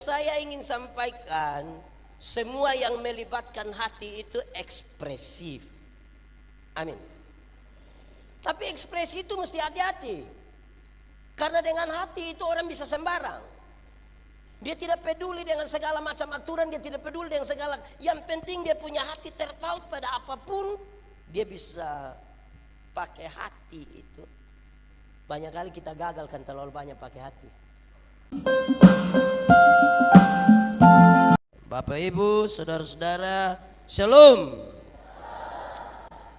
Saya ingin sampaikan, semua yang melibatkan hati itu ekspresif. Amin. Tapi ekspresi itu mesti hati-hati. Karena dengan hati itu orang bisa sembarang. Dia tidak peduli dengan segala macam aturan, dia tidak peduli dengan segala. Yang penting dia punya hati terpaut pada apapun, dia bisa pakai hati itu. Banyak kali kita gagal kan terlalu banyak pakai hati. Bapak Ibu, saudara-saudara, Shalom.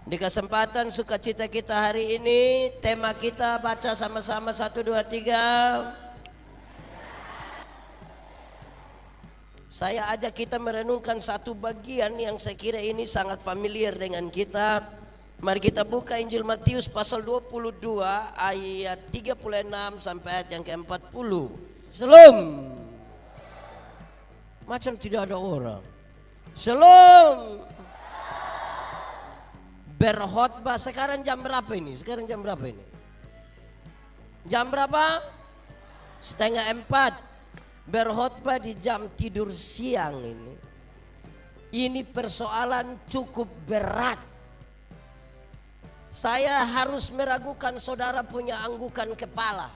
Di kesempatan sukacita kita hari ini, tema kita baca sama-sama 1, 2, 3. Saya ajak kita merenungkan satu bagian yang saya kira ini sangat familiar dengan kita. Mari kita buka Injil Matius pasal 22 ayat 36 sampai ayat yang ke-40. Shalom. Macam tidak ada orang. Shalom. Berkhotbah sekarang jam berapa ini? Jam berapa? 3:30. Berkhotbah di jam tidur siang ini. Ini persoalan cukup berat. Saya harus meragukan saudara punya anggukan kepala.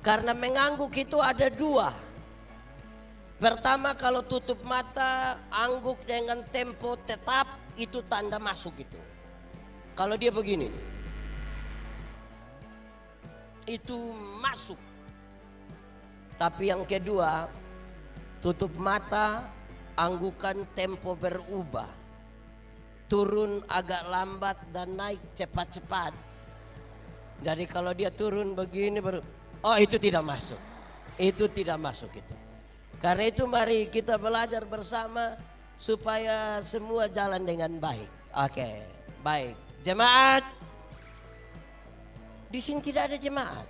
Karena mengangguk itu ada dua. Pertama, kalau tutup mata, angguk dengan tempo tetap, itu tanda masuk itu. Kalau dia begini, itu masuk. Tapi yang kedua, tutup mata, anggukan tempo berubah. Turun agak lambat dan naik cepat-cepat. Jadi kalau dia turun begini baru, oh itu tidak masuk. Itu tidak masuk itu. Karena itu mari kita belajar bersama supaya semua jalan dengan baik. Oke, baik. Jemaat. Di sini tidak ada jemaat.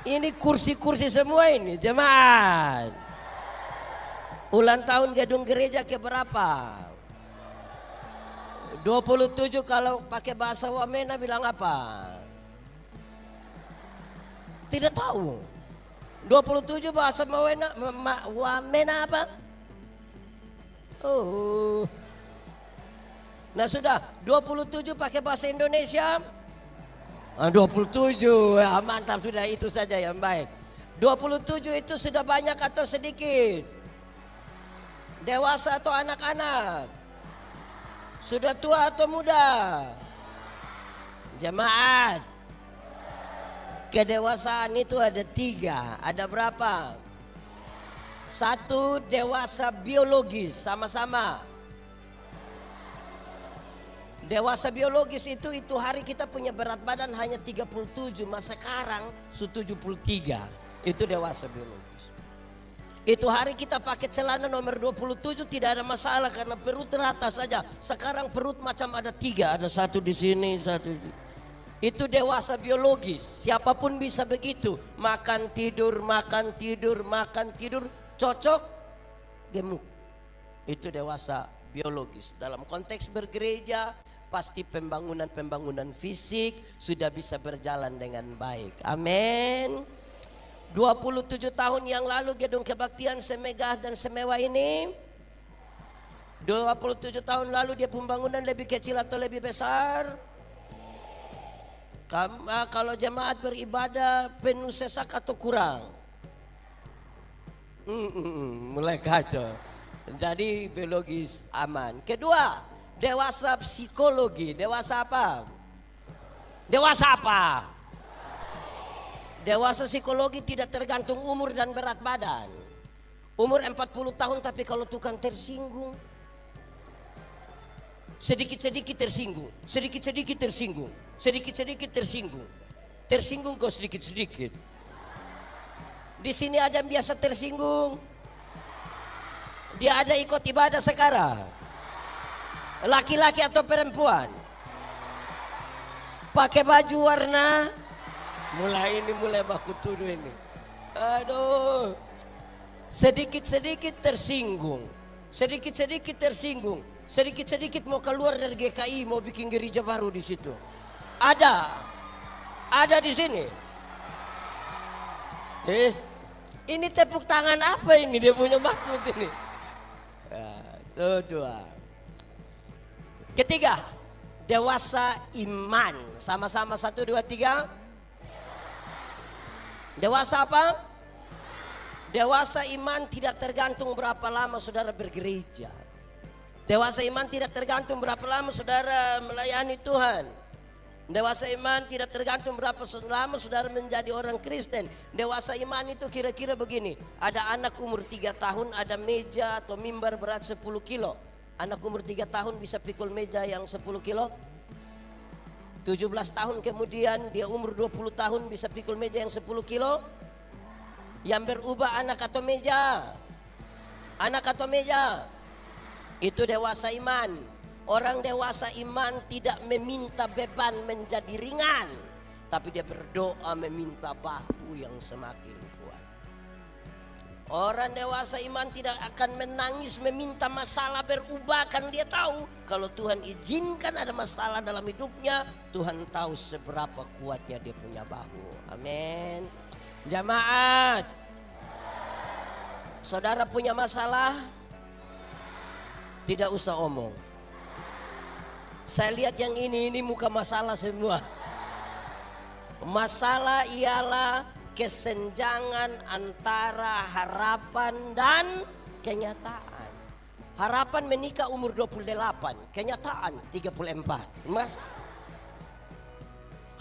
Ini kursi-kursi semua ini, jemaat. Ulang tahun gedung gereja keberapa? 27, kalau pakai bahasa Wamena bilang apa? Tidak tahu. 27 bahasa Wamena apa? Oh. Nah sudah, 27 pakai bahasa Indonesia. 27, ya, mantap, sudah itu saja yang baik. 27 itu sudah banyak atau sedikit? Dewasa atau anak-anak? Sudah tua atau muda? Jemaat. Kedewasaan itu ada 3. Ada berapa? 1, dewasa biologis, sama-sama. Dewasa biologis itu hari kita punya berat badan hanya 37, masa sekarang 73. Itu dewasa biologis. Itu hari kita pakai celana nomor 27 tidak ada masalah karena perut rata saja. Sekarang perut macam ada 3, ada 1 di sini, 1 di. Itu dewasa biologis. Siapapun bisa begitu. Makan tidur, makan tidur, makan tidur. Cocok, gemuk. Itu dewasa biologis. Dalam konteks bergereja, pasti pembangunan fisik sudah bisa berjalan dengan baik. Amin. 27 tahun yang lalu gedung kebaktian semegah dan semewah ini. 27 tahun lalu dia pembangunan lebih kecil atau lebih besar? Kalau jemaat beribadah penuh sesak atau kurang? Mulai kacau. Jadi biologis aman. Kedua, dewasa psikologi. Dewasa apa? Dewasa apa? Dewasa psikologi tidak tergantung umur dan berat badan. Umur 40 tahun tapi kalau tukang tersinggung, sedikit-sedikit tersinggung, sedikit-sedikit tersinggung, sedikit-sedikit tersinggung. Tersinggung kok sedikit-sedikit. Di sini ada yang biasa tersinggung. Dia ada ikut ibadah sekarang. Laki-laki atau perempuan? Pakai baju warna? Mulai baku tuduh ini. Aduh. Sedikit-sedikit tersinggung. Sedikit-sedikit tersinggung. Sedikit-sedikit mau keluar dari GKI, mau bikin gereja baru di situ. Ada di sini. Ini tepuk tangan apa ini? Dia punya maksud ini. Ya, itu dua. Ketiga, dewasa iman. Sama-sama 1, 2, 3. Dewasa apa? Dewasa iman tidak tergantung berapa lama saudara bergereja. Dewasa iman tidak tergantung berapa lama saudara melayani Tuhan. Dewasa iman tidak tergantung berapa lama saudara menjadi orang Kristen. Dewasa iman itu kira-kira begini. Ada anak umur 3 tahun ada meja atau mimbar berat 10 kilo. Anak umur 3 tahun bisa pikul meja yang 10 kilo. 17 tahun kemudian dia umur 20 tahun bisa pikul meja yang 10 kilo. Yang berubah anak atau meja? Anak atau meja? Itu dewasa iman. Orang dewasa iman tidak meminta beban menjadi ringan, tapi dia berdoa meminta bahu yang semakin kuat. Orang dewasa iman tidak akan menangis meminta masalah berubah, kan dia tahu kalau Tuhan izinkan ada masalah dalam hidupnya, Tuhan tahu seberapa kuatnya dia punya bahu. Amin. Jamaat, saudara punya masalah, tidak usah omong. Saya lihat yang ini muka masalah semua. Masalah ialah kesenjangan antara harapan dan kenyataan. Harapan menikah umur 28, kenyataan 34. Masalah.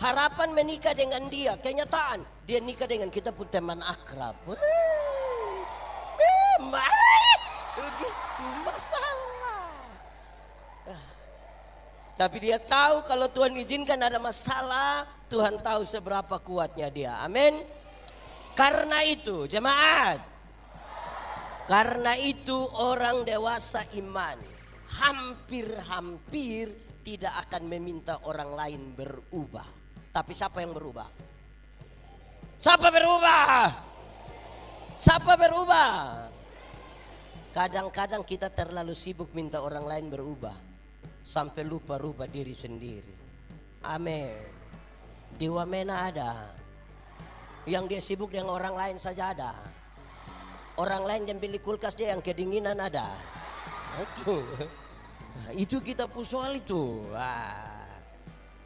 Harapan menikah dengan dia, kenyataan dia nikah dengan kita pun teman akrab. Masalah. Tapi dia tahu kalau Tuhan izinkan ada masalah, Tuhan tahu seberapa kuatnya dia. Amin. Karena itu jemaat, karena itu orang dewasa iman hampir-hampir tidak akan meminta orang lain berubah. Tapi siapa yang berubah? Siapa berubah? Siapa berubah? Kadang-kadang kita terlalu sibuk minta orang lain berubah sampai lupa rubah diri sendiri. Amin. Di Wamena ada yang dia sibuk dengan orang lain saja ada. Orang lain yang beli kulkas dia yang kedinginan ada. Itu kita pusual itu.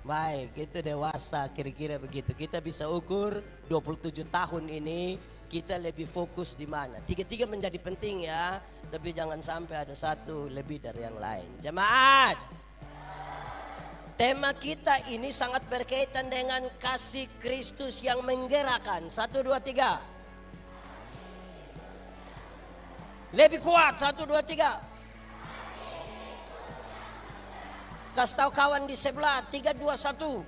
Baik, itu dewasa kira-kira begitu. Kita bisa ukur 27 tahun ini kita lebih fokus di mana. Tiga-tiga menjadi penting ya, tapi jangan sampai ada satu lebih dari yang lain. Jemaat, tema kita ini sangat berkaitan dengan kasih Kristus yang menggerakkan. 1, 2, 3. Lebih kuat, 1, 2, 3. Kasih tahu kawan di sebelah, 3, 2, 1.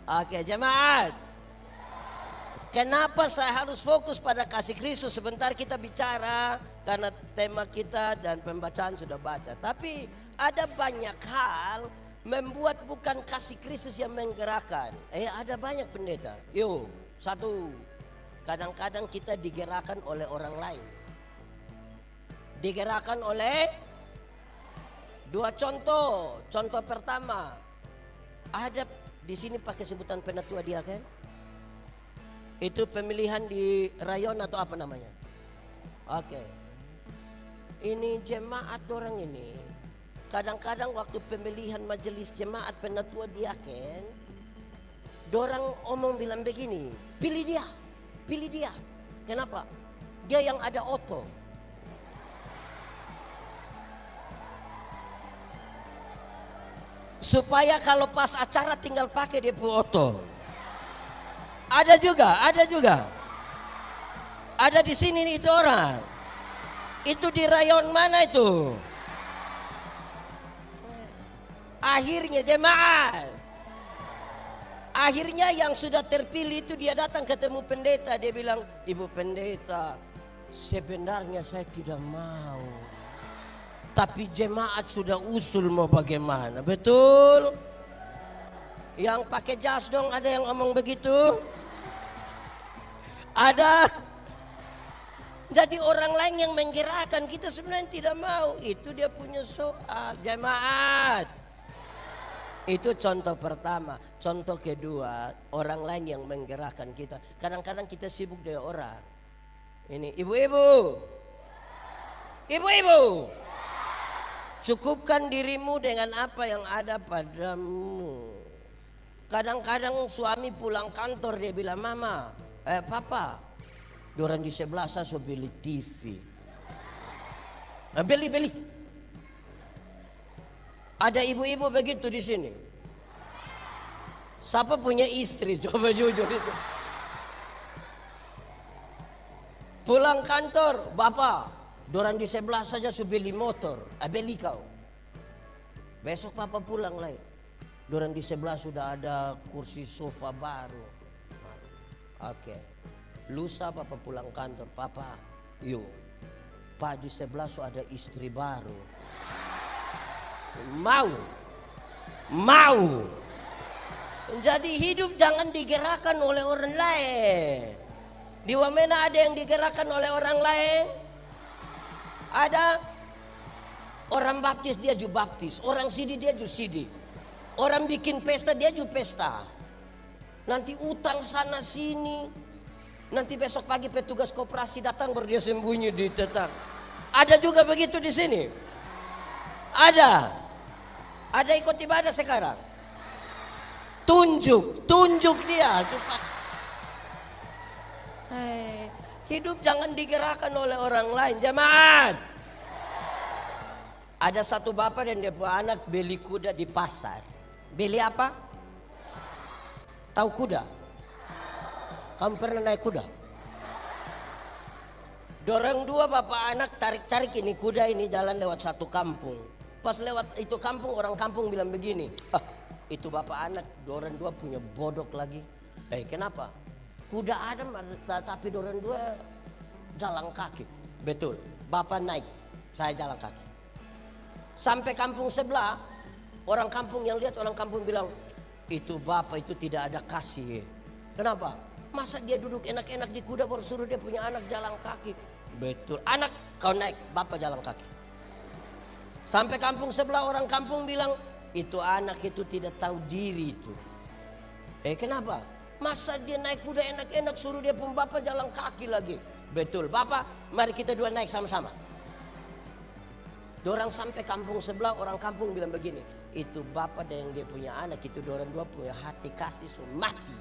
Oke jemaat, kenapa saya harus fokus pada kasih Kristus? Sebentar kita bicara karena tema kita dan pembacaan sudah baca. Tapi ada banyak hal membuat bukan kasih Kristus yang menggerakkan. Ada banyak pendeta. Yuk, 1. Kadang-kadang kita digerakkan oleh orang lain. Digerakkan oleh 2 contoh. Contoh pertama, ada di sini pakai sebutan penatua dia kan? Itu pemilihan di rayon atau apa namanya? Oke. Ini jemaat orang ini. Kadang-kadang waktu pemilihan majelis jemaat penatua diaken, dorang omong bilang begini, pilih dia, pilih dia. Kenapa? Dia yang ada oto. Supaya kalau pas acara tinggal pakai dia foto. Ada juga. Ada di sini nih itu orang. Itu di rayon mana itu? Akhirnya jemaat. Akhirnya yang sudah terpilih itu dia datang ketemu pendeta. Dia bilang, Ibu pendeta, sebenarnya saya tidak mau. Tapi jemaat sudah usul mau bagaimana, betul? Yang pakai jas dong, ada yang ngomong begitu? Ada. Jadi orang lain yang menggerakkan, kita sebenarnya tidak mau. Itu dia punya soal. Jemaat, Itu contoh pertama. Contoh kedua, orang lain yang menggerakkan kita. Kadang-kadang kita sibuk dengan orang. Ini ibu-ibu. Ibu-ibu. Cukupkan dirimu dengan apa yang ada padamu. Kadang-kadang suami pulang kantor dia bilang, mama, papa, orang di sebelah saya so beli TV. Beli. Ada ibu-ibu begitu di sini. Siapa punya istri? Coba jujur itu. Pulang kantor, bapak, orang di sebelah saja so beli motor. Beli kau. Besok papa pulang lagi. Orang di sebelah sudah ada kursi sofa baru. Oke. Lusa papa pulang kantor, papa, yuk. Pak di sebelah so ada istri baru. Mau. Jadi hidup jangan digerakkan oleh orang lain. Di Wamena ada yang digerakkan oleh orang lain. Ada orang baptis dia juga baptis, orang sidi dia juga sidi. Orang bikin pesta dia juga pesta. Nanti utang sana sini. Nanti besok pagi petugas koperasi datang baru dia sembunyi di tetang. Ada juga begitu di sini. Ada ikut ibadah sekarang. Tunjuk dia. Hidup jangan digerakkan oleh orang lain. Jemaat. Ada satu bapak dan dia punya anak beli kuda di pasar. Beli apa? Tahu kuda? Kamu pernah naik kuda? Dorang dua bapak anak tarik-tarik ini kuda ini jalan lewat satu kampung. Pas lewat itu kampung, orang kampung bilang begini, itu bapak anak, dorang dua punya bodok lagi. Kenapa? Kuda ada tapi dorang dua jalan kaki. Betul, bapak naik, saya jalan kaki. Sampai kampung sebelah, orang kampung yang lihat, orang kampung bilang, itu bapak itu tidak ada kasih. Kenapa? Masa dia duduk enak-enak di kuda baru suruh dia punya anak jalan kaki. Betul, anak kau naik, bapak jalan kaki. Sampai kampung sebelah, orang kampung bilang, itu anak itu tidak tahu diri itu. Kenapa? Masa dia naik kuda enak-enak suruh dia pun bapak jalan kaki lagi. Betul, bapak mari kita dua naik sama-sama. Dorang sampai kampung sebelah, orang kampung bilang begini, itu bapak dan yang dia punya anak itu dorang dua punya hati kasih so mati.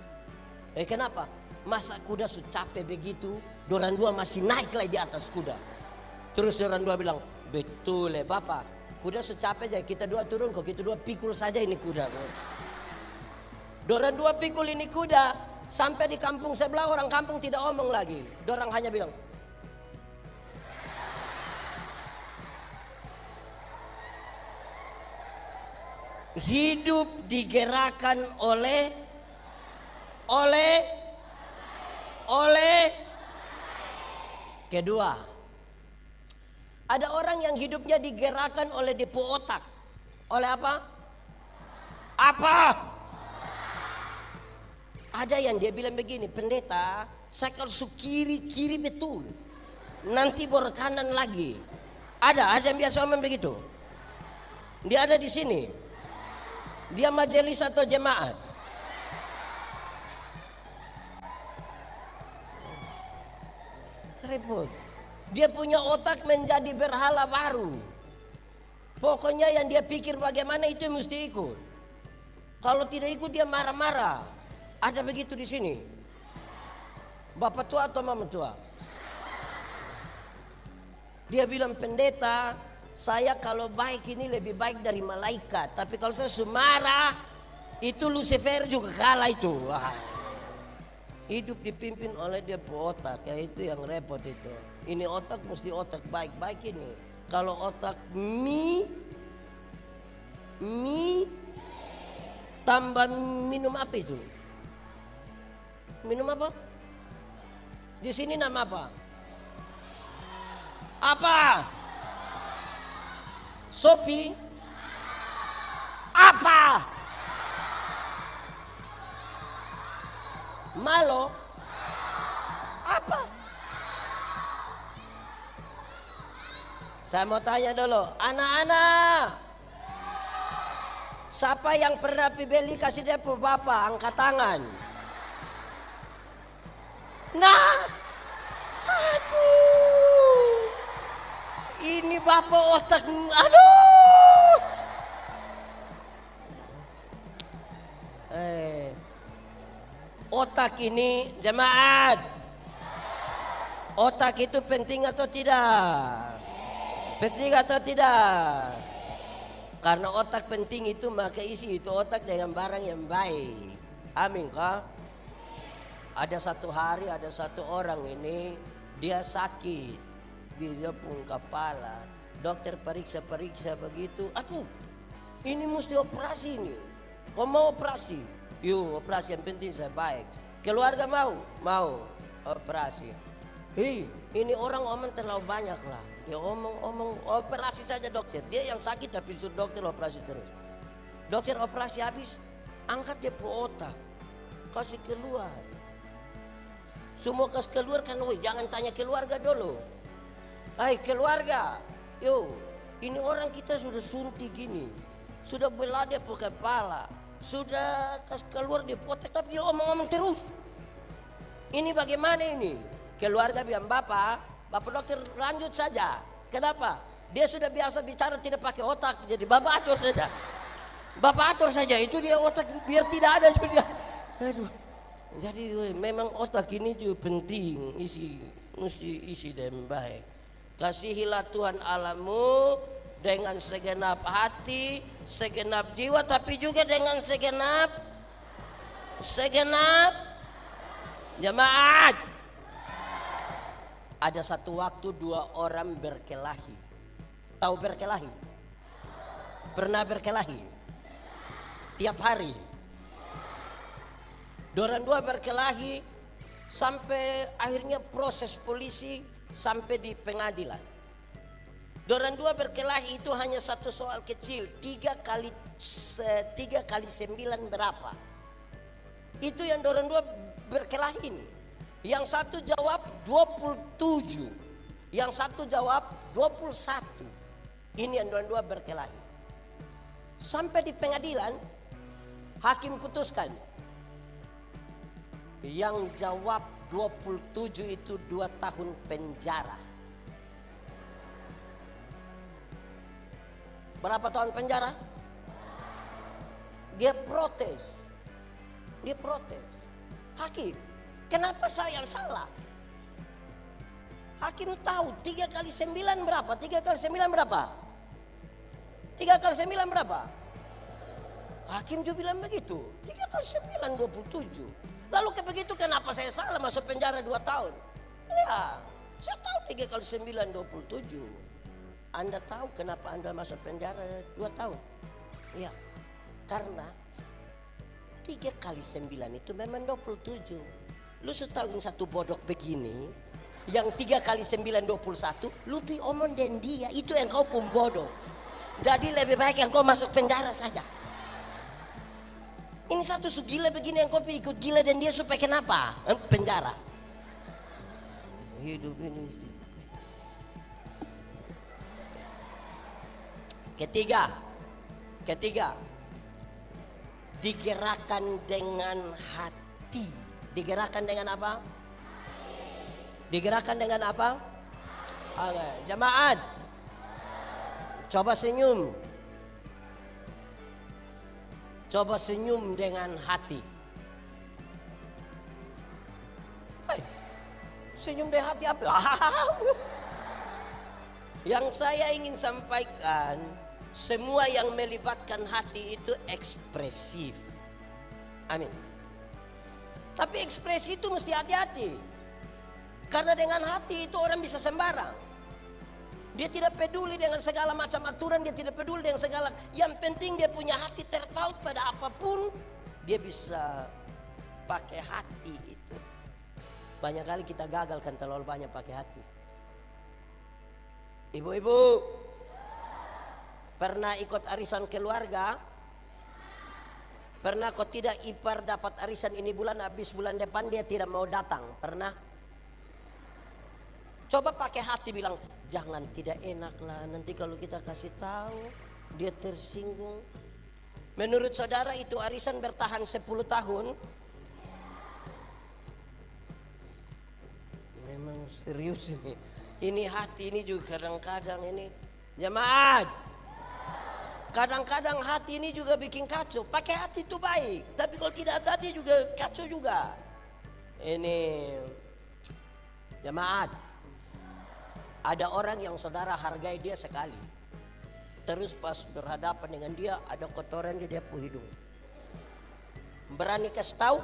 Kenapa? Masa kuda so capek begitu, dorang dua masih naik lagi di atas kuda. Terus dorang dua bilang, betul bapak, kuda so capek aja, kita dua turun kok, kita dua pikul saja ini kuda. Dorang dua pikul ini kuda, sampai di kampung sebelah orang kampung tidak omong lagi. Dorang hanya bilang, hidup digerakkan oleh kedua. Ada orang yang hidupnya digerakkan oleh depo otak. Oleh apa? Ada yang dia bilang begini, pendeta, saya kalau kiri betul, nanti baru kanan lagi. Ada yang biasa ngomong begitu. Dia ada di sini. Dia majelis atau jemaat. Repot. Dia punya otak menjadi berhala baru. Pokoknya yang dia pikir bagaimana itu mesti ikut. Kalau tidak ikut dia marah-marah. Ada begitu di sini. Bapak tua atau mama tua? Dia bilang, pendeta, saya kalau baik ini lebih baik dari malaikat. Tapi kalau saya semarah, itu Lucifer juga kalah itu. Hidup dipimpin oleh dia otak, ya itu yang repot itu. Ini otak mesti otak baik-baik ini. Kalau otak mi tambah minum apa itu? Minum apa? Di sini nama apa? Apa? Sopi? Apa? Malo? Apa? Saya mau tanya dulu, anak-anak, Siapa yang pernah beli kasih dia per bapak, angkat tangan. Nah, aduh, ini bapak otak, aduh. Otak ini jemaat, otak itu penting atau tidak? Penting atau tidak? Karena otak penting itu maka isi itu otak dengan barang yang baik. Amin kah? Ada satu hari ada satu orang ini dia sakit, dia pun kepala. Dokter periksa begitu, aduh ini mesti operasi ini. Kau mau operasi? Yuk operasi, yang penting saya baik. Keluarga mau operasi. Hei, ini orang omong terlalu banyak lah. Dia omong operasi saja dokter. Dia yang sakit tapi suruh dokter operasi terus. Dokter operasi habis, angkat dia ke otak, kasih keluar. Semua kasih keluar kan, jangan tanya keluarga dulu. Hai keluarga, yuk ini orang kita sudah suntik gini, sudah belah dia ke kepala, sudah kasih keluar dia otak tapi dia omong terus. Ini bagaimana ini? Keluarga bilang bapak dokter lanjut saja. Kenapa? Dia sudah biasa bicara tidak pakai otak, jadi bapak atur saja. Bapak atur saja, itu dia otak biar tidak ada juga. Aduh. Jadi memang otak ini juga penting, isi dengan baik. Kasihilah Tuhan Allahmu dengan segenap hati, segenap jiwa, tapi juga dengan segenap jemaat. Ada satu waktu dua orang berkelahi. Tahu berkelahi? Pernah berkelahi? Tiap hari. Dorang dua berkelahi sampai akhirnya proses polisi sampai di pengadilan. Dorang dua berkelahi itu hanya satu soal kecil. 3 kali 9 berapa? Itu yang dorang dua berkelahi ini. Yang satu jawab 27, yang satu jawab 21. Ini yang dua-dua berkelahi. Sampai di pengadilan, hakim putuskan. Yang jawab 27 itu 2 tahun penjara. Berapa tahun penjara? Dia protes. Hakim, kenapa saya yang salah? Hakim tahu 3 kali 9 berapa? 3 kali 9 berapa? 3 kali 9 berapa? Hakim juga bilang begitu. 3 kali 9 27. Lalu begitu kenapa saya salah masuk penjara 2 tahun? Ya, saya tahu 3 kali 9 27. Anda tahu kenapa Anda masuk penjara 2 tahun? Ya, karena 3 kali 9 itu memang 27. Lu tahu satu bodoh begini, yang 3 kali 9 21, lu pi omong dan dia, itu yang kau pun bodoh. Jadi lebih baik yang kau masuk penjara saja. Ini satu gila begini yang kau pi ikut gila dan dia supaya kenapa? Penjara. Hidup ini. Ketiga, digerakkan dengan hati. Digerakkan dengan apa? Digerakkan dengan apa? Jemaat, coba senyum. Coba senyum dengan hati. Senyum dengan hati apa? Yang saya ingin sampaikan, semua yang melibatkan hati itu ekspresif. Amin. Tapi ekspresi itu mesti hati-hati. Karena dengan hati itu orang bisa sembarang. Dia tidak peduli dengan segala macam aturan, dia tidak peduli dengan segala. Yang penting dia punya hati terpaut pada apapun, dia bisa pakai hati itu. Banyak kali kita gagal kan terlalu banyak pakai hati. Ibu-ibu, pernah ikut arisan keluarga? Pernah kok tidak ipar dapat arisan ini bulan, habis bulan depan dia tidak mau datang? Pernah? Coba pakai hati bilang, jangan tidak enak lah nanti kalau kita kasih tahu dia tersinggung. Menurut saudara itu arisan bertahan 10 tahun? Memang serius ini. Ini hati ini juga kadang-kadang ini. Jemaat. Kadang-kadang hati ini juga bikin kacau. Pakai hati itu baik. Tapi kalau tidak hati juga kacau juga. Ini. Jemaat. Ada orang yang saudara hargai dia sekali. Terus pas berhadapan dengan dia ada kotoran di dia hidung. Berani kasih tahu?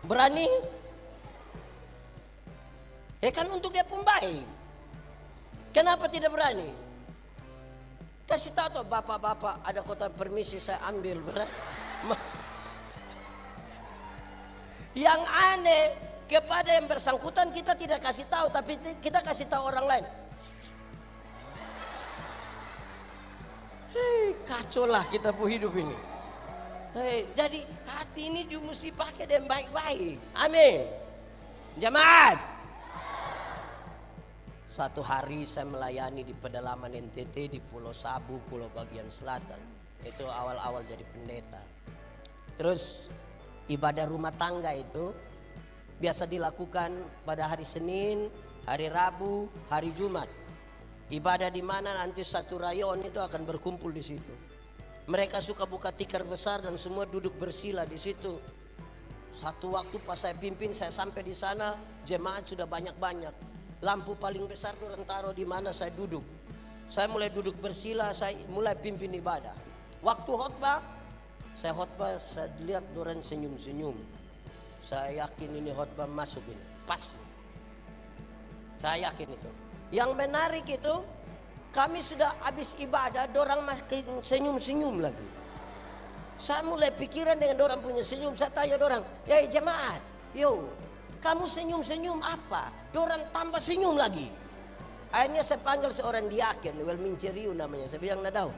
Berani? Kan untuk dia pun baik. Kenapa tidak berani? Kasih tahu tuh bapak-bapak ada kotoran, permisi saya ambil. Yang aneh kepada yang bersangkutan kita tidak kasih tahu, tapi kita kasih tahu orang lain. Kacau lah kita hidup ini. Jadi hati ini juga mesti pakai dengan baik-baik. Amin. Jemaat. Satu hari saya melayani di pedalaman NTT di Pulau Sabu, Pulau bagian selatan. Itu awal-awal jadi pendeta. Terus ibadah rumah tangga itu biasa dilakukan pada hari Senin, hari Rabu, hari Jumat. Ibadah di mana nanti satu rayon itu akan berkumpul di situ. Mereka suka buka tikar besar dan semua duduk bersila di situ. Satu waktu pas saya pimpin, saya sampai di sana, jemaat sudah banyak-banyak. Lampu paling besar orang taruh di mana saya duduk. Saya mulai duduk bersila, saya mulai pimpin ibadah. Waktu khotbah, saya lihat orang senyum-senyum. Saya yakin ini khotbah masuk ini, pas. Saya yakin itu. Yang menarik itu, kami sudah habis ibadah, dorang makin senyum-senyum lagi. Saya mulai pikiran dengan dorang punya senyum. Saya tanya dorang, ya jemaat, kamu senyum-senyum apa? Dorang tambah senyum lagi. Akhirnya saya panggil seorang diaken, Welmin Ceriu namanya. Saya bilang, Nadau,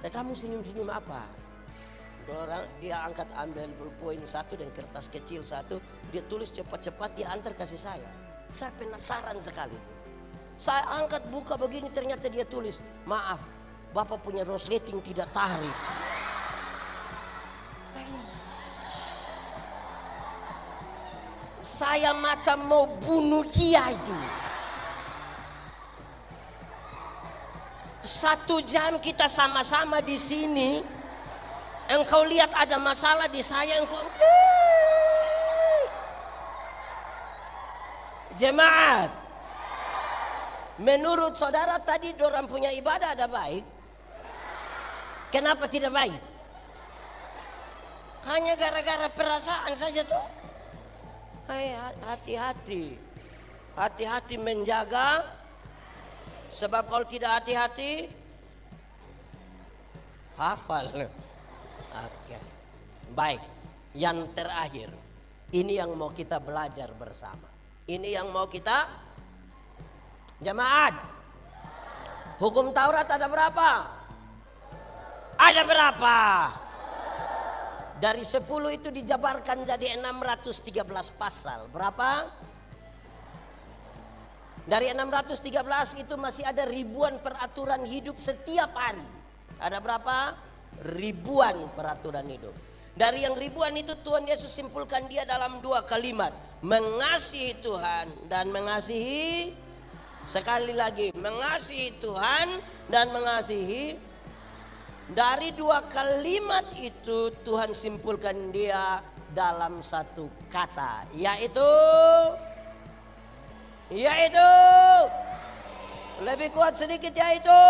kamu senyum-senyum apa? Dia angkat ambil ballpoint satu dan kertas kecil satu. Dia tulis cepat-cepat, dia antar kasih saya. Saya penasaran sekali. Saya angkat buka begini, ternyata dia tulis, maaf, Bapak punya resleting tidak tarik. Saya macam mau bunuh dia itu. 1 jam kita sama-sama di sini. Engkau lihat ada masalah di saya, engkau. Jemaat, menurut saudara tadi dorang punya ibadah ada baik? Kenapa tidak baik? Hanya gara-gara perasaan saja tuh. Hati-hati. Hati-hati menjaga. Sebab kalau tidak hati-hati, hafal. Oke. Baik. Yang terakhir, ini yang mau kita belajar bersama. Ini yang mau kita, jemaat. Hukum Taurat ada berapa? Ada berapa? Dari 10 itu dijabarkan jadi 613 pasal. Berapa? Dari 613 itu masih ada ribuan peraturan hidup setiap hari. Ada berapa? Ribuan peraturan hidup. Dari yang ribuan itu Tuhan Yesus simpulkan dia dalam 2 kalimat. Mengasihi Tuhan dan mengasihi. Sekali lagi, mengasihi Tuhan dan mengasihi. Dari 2 kalimat itu Tuhan simpulkan dia dalam 1 kata. Yaitu lebih kuat sedikit, yaitu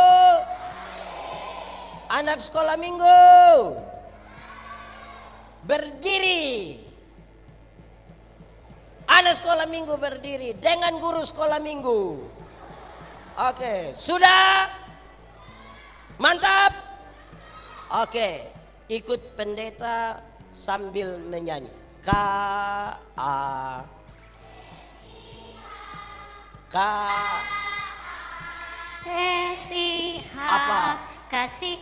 anak sekolah minggu berdiri. Anak sekolah minggu berdiri dengan guru sekolah minggu. Oke, sudah? Mantap? Oke, ikut pendeta sambil menyanyi. Apa? Kasih.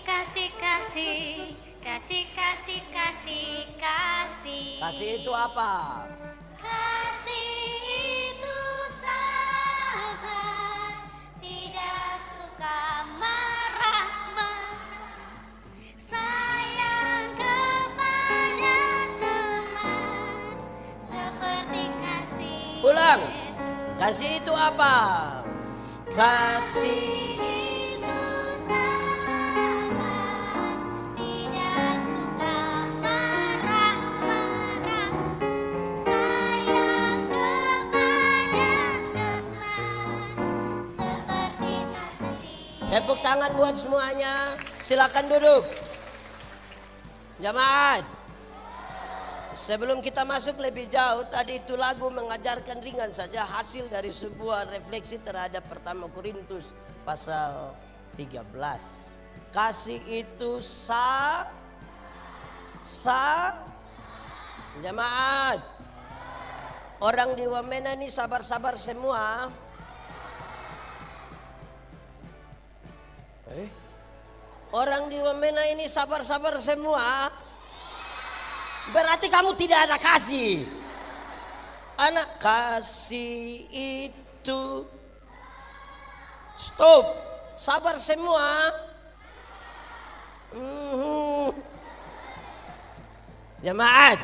Kasih itu apa? Kasih itu sabar, tidak suka marah. ulang. Kasih itu apa? Kasih itu sabar, tidak suka marah-marah, sayang kepada teman, seperti kasih. Tepuk tangan buat semuanya. Silakan duduk. Jamaat. Sebelum kita masuk lebih jauh, tadi itu lagu mengajarkan ringan saja hasil dari sebuah refleksi terhadap pertama Korintus pasal 13. Kasih itu jamaat. Orang di Wamena ini sabar-sabar semua. Orang di Wamena ini sabar-sabar semua. Berarti kamu tidak ada kasih. Anak kasih itu. Stop. Sabar semua. Jemaat.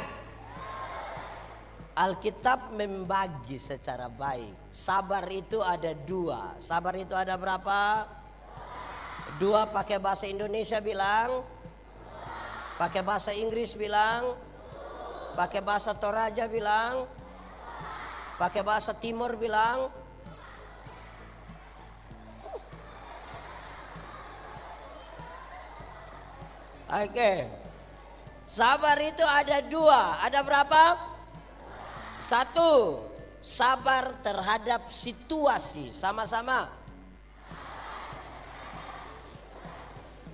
Alkitab membagi secara baik. Sabar itu ada dua. Sabar itu ada berapa? Dua. Pakai bahasa Indonesia bilang. Pakai bahasa Inggris bilang. Pakai bahasa Toraja bilang. Pakai bahasa Timur bilang. Oke. Sabar itu ada dua. Ada berapa? Satu. Sabar terhadap situasi. Sama-sama.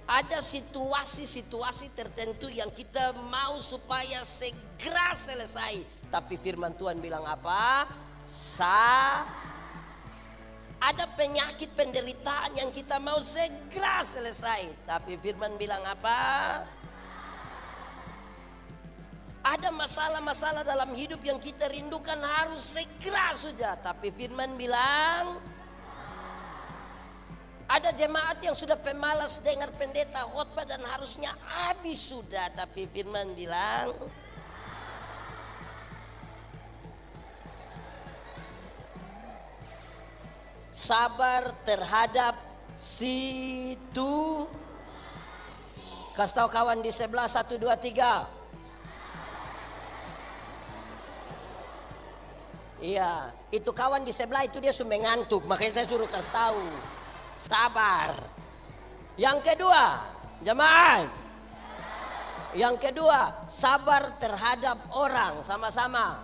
Ada situasi-situasi tertentu yang kita mau supaya segera selesai. Tapi firman Tuhan bilang apa? Ada penyakit penderitaan yang kita mau segera selesai. Tapi firman bilang apa? Ada masalah-masalah dalam hidup yang kita rindukan harus segera sudah. Tapi firman bilang, ada jemaat yang sudah pemalas dengar pendeta khotbah dan harusnya habis sudah. Tapi firman bilang, sabar terhadap situ. Kasih tahu kawan di sebelah 1, 2, 3. Iya, itu kawan di sebelah itu dia sudah ngantuk, makanya saya suruh kasih tahu. Sabar. Yang kedua, jemaat. Yang kedua, sabar terhadap orang. Sama-sama.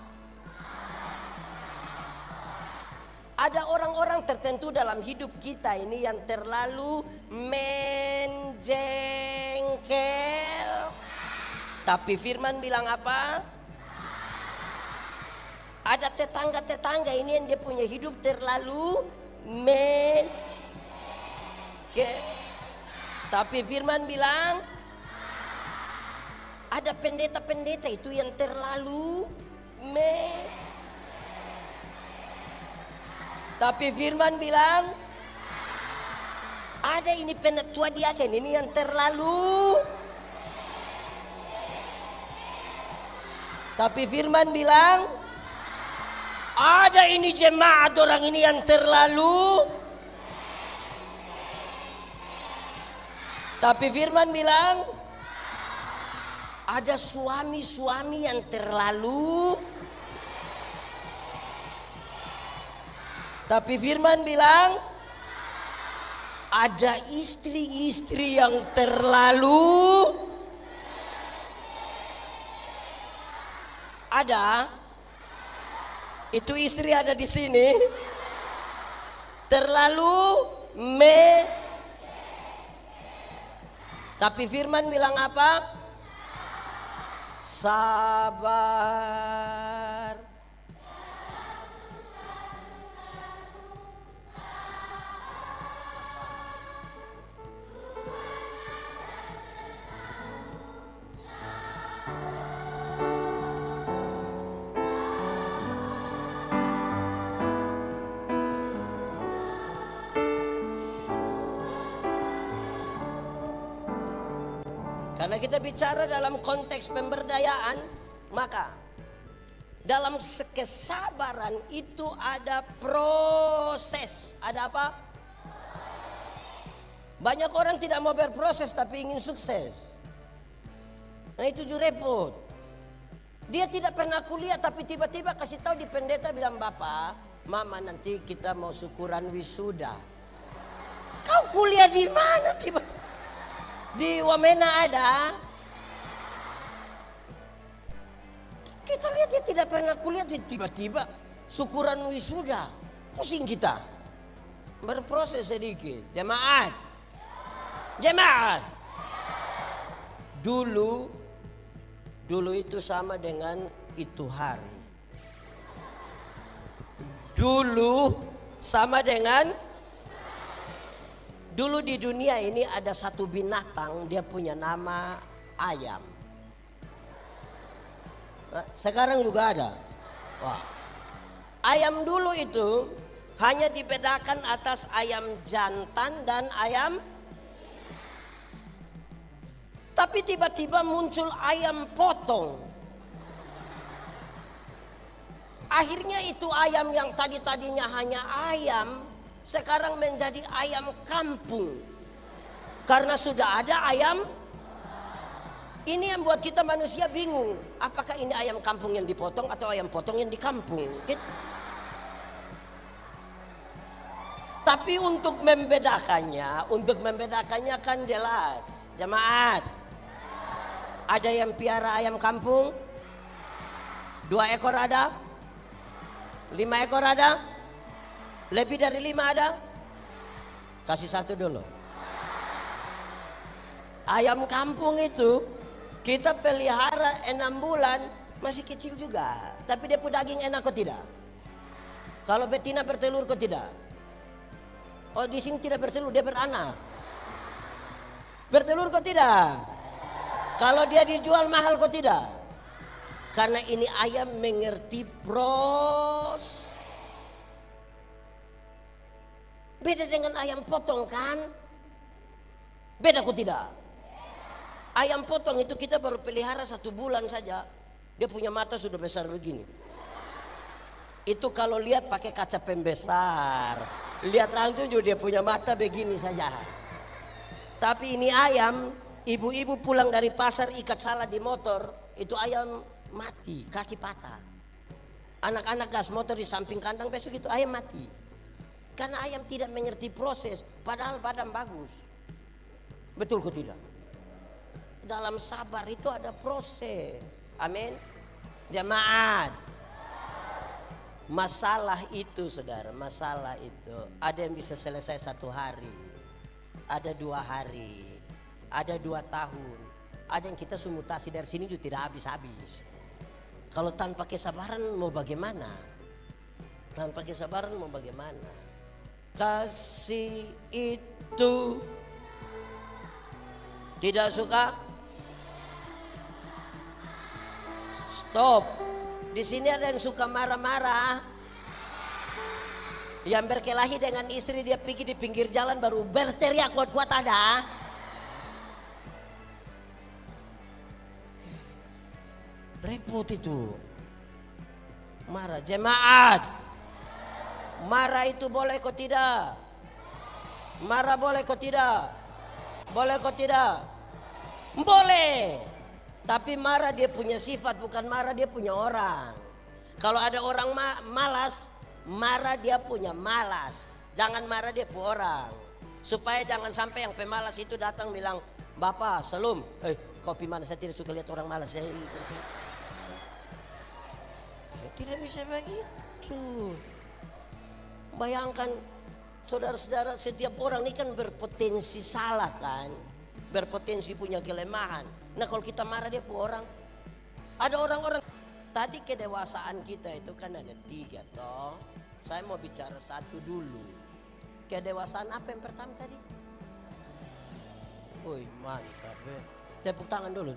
Ada orang-orang tertentu dalam hidup kita ini yang terlalu menjengkel. Tapi firman bilang apa? Ada tetangga-tetangga ini yang dia punya hidup terlalu tapi firman bilang ada pendeta-pendeta itu yang terlalu tapi firman bilang ada ini penatua diaken ini yang terlalu. Tapi firman bilang ada ini jemaat orang ini yang terlalu. Tapi firman bilang ada suami-suami yang terlalu. Tapi firman bilang ada istri-istri yang terlalu. Ada. Itu istri ada di sini. Terlalu Tapi firman bilang apa? Sabar. Karena kita bicara dalam konteks pemberdayaan, maka dalam kesabaran itu ada proses. Ada apa? Banyak orang tidak mau berproses tapi ingin sukses. Nah itu juga repot. Dia tidak pernah kuliah tapi tiba-tiba kasih tahu di pendeta bilang, "Bapak, Mama nanti kita mau syukuran wisuda." Kau kuliah di mana tiba-tiba? Di Wamena ada. Kita lihat dia tidak pernah kuliah tiba-tiba syukuran wisuda. Pusing kita. Berproses sedikit. Jemaat. Dulu itu sama dengan itu hari. Dulu sama dengan dulu di dunia ini ada satu binatang, dia punya nama ayam. Sekarang juga ada. Wah. Ayam dulu itu hanya dibedakan atas ayam jantan dan ayam. Tapi tiba-tiba muncul ayam potong. Akhirnya itu ayam yang tadinya hanya ayam, sekarang menjadi ayam kampung. Karena sudah ada ayam. Ini yang buat kita manusia bingung. Apakah ini ayam kampung yang dipotong atau ayam potong yang di kampung? Gitu. Tapi untuk membedakannya kan jelas. Jemaat. Ada yang piara ayam kampung, 2 ekor ada, 5 ekor ada, lebih dari 5 ada. Kasih 1 dulu. Ayam kampung itu kita pelihara 6 bulan, masih kecil juga. Tapi dia punya daging enak kok tidak? Kalau betina bertelur kok tidak? Oh di sini tidak bertelur, dia beranak. Bertelur kok tidak? Kalau dia dijual mahal kok tidak? Karena ini ayam mengerti proses. Beda dengan ayam potong kan? Beda kok tidak? Ayam potong itu kita baru pelihara 1 bulan saja. Dia punya mata sudah besar begini. Itu kalau lihat pakai kaca pembesar. Lihat langsung juga dia punya mata begini saja. Tapi ini ayam, ibu-ibu pulang dari pasar ikat salah di motor, itu ayam mati, kaki patah. Anak-anak gas motor di samping kandang, besok itu ayam mati. Karena ayam tidak mengerti proses, padahal badan bagus. Betul kok tidak? Dalam sabar itu ada proses. Amin. Jemaat. Masalah itu saudara, masalah itu ada yang bisa selesai 1 hari, ada 2 hari, ada 2 tahun, ada yang kita sumutasi dari sini juga tidak habis-habis. Kalau tanpa kesabaran mau bagaimana? Tanpa kesabaran mau bagaimana? Kasih itu tidak suka. Stop. Di sini ada yang suka marah-marah. Yang berkelahi dengan istri, dia pergi di pinggir jalan baru berteriak kuat-kuat ada. Repot itu. Marah. Jemaat. Marah itu boleh kok tidak? Marah boleh kok tidak? Boleh kok tidak? Boleh. Tapi marah dia punya sifat, bukan marah dia punya orang. Kalau ada orang malas, marah dia punya malas. Jangan marah dia punya orang. Supaya jangan sampai yang pemalas itu datang bilang, "Bapak, Salam, kopi mana, saya tidak suka lihat orang malas." Tidak bisa begitu. Bayangkan saudara-saudara, setiap orang ini kan berpotensi salah kan, berpotensi punya kelemahan. Nah kalau kita marah dia pun orang, ada orang-orang. Tadi kedewasaan kita itu kan ada 3 toh. Saya mau bicara 1 dulu. Kedewasaan apa yang pertama tadi? Woi mantap ya. Tepuk tangan dulu.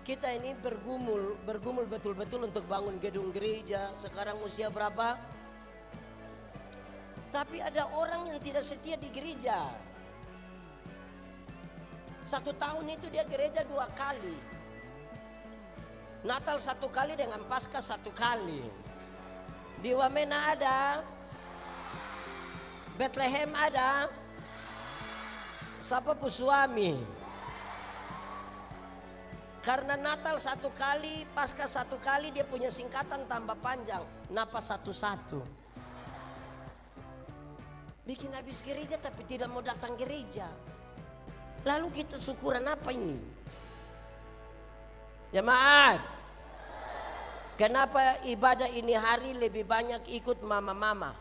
Kita ini bergumul betul-betul untuk bangun gedung gereja. Sekarang usia berapa? Tapi ada orang yang tidak setia di gereja. 1 tahun itu dia gereja 2 kali. Natal satu kali dengan Paskah satu kali. Di Wamena ada, Bethlehem ada, siapa pun suami. Karena Natal satu kali, Paskah satu kali, dia punya singkatan tambah panjang. Napa satu-satu. Bikin habis gereja tapi tidak mau datang gereja. Lalu kita syukuran apa ini? Jemaat, kenapa ibadah ini hari lebih banyak ikut mama-mama?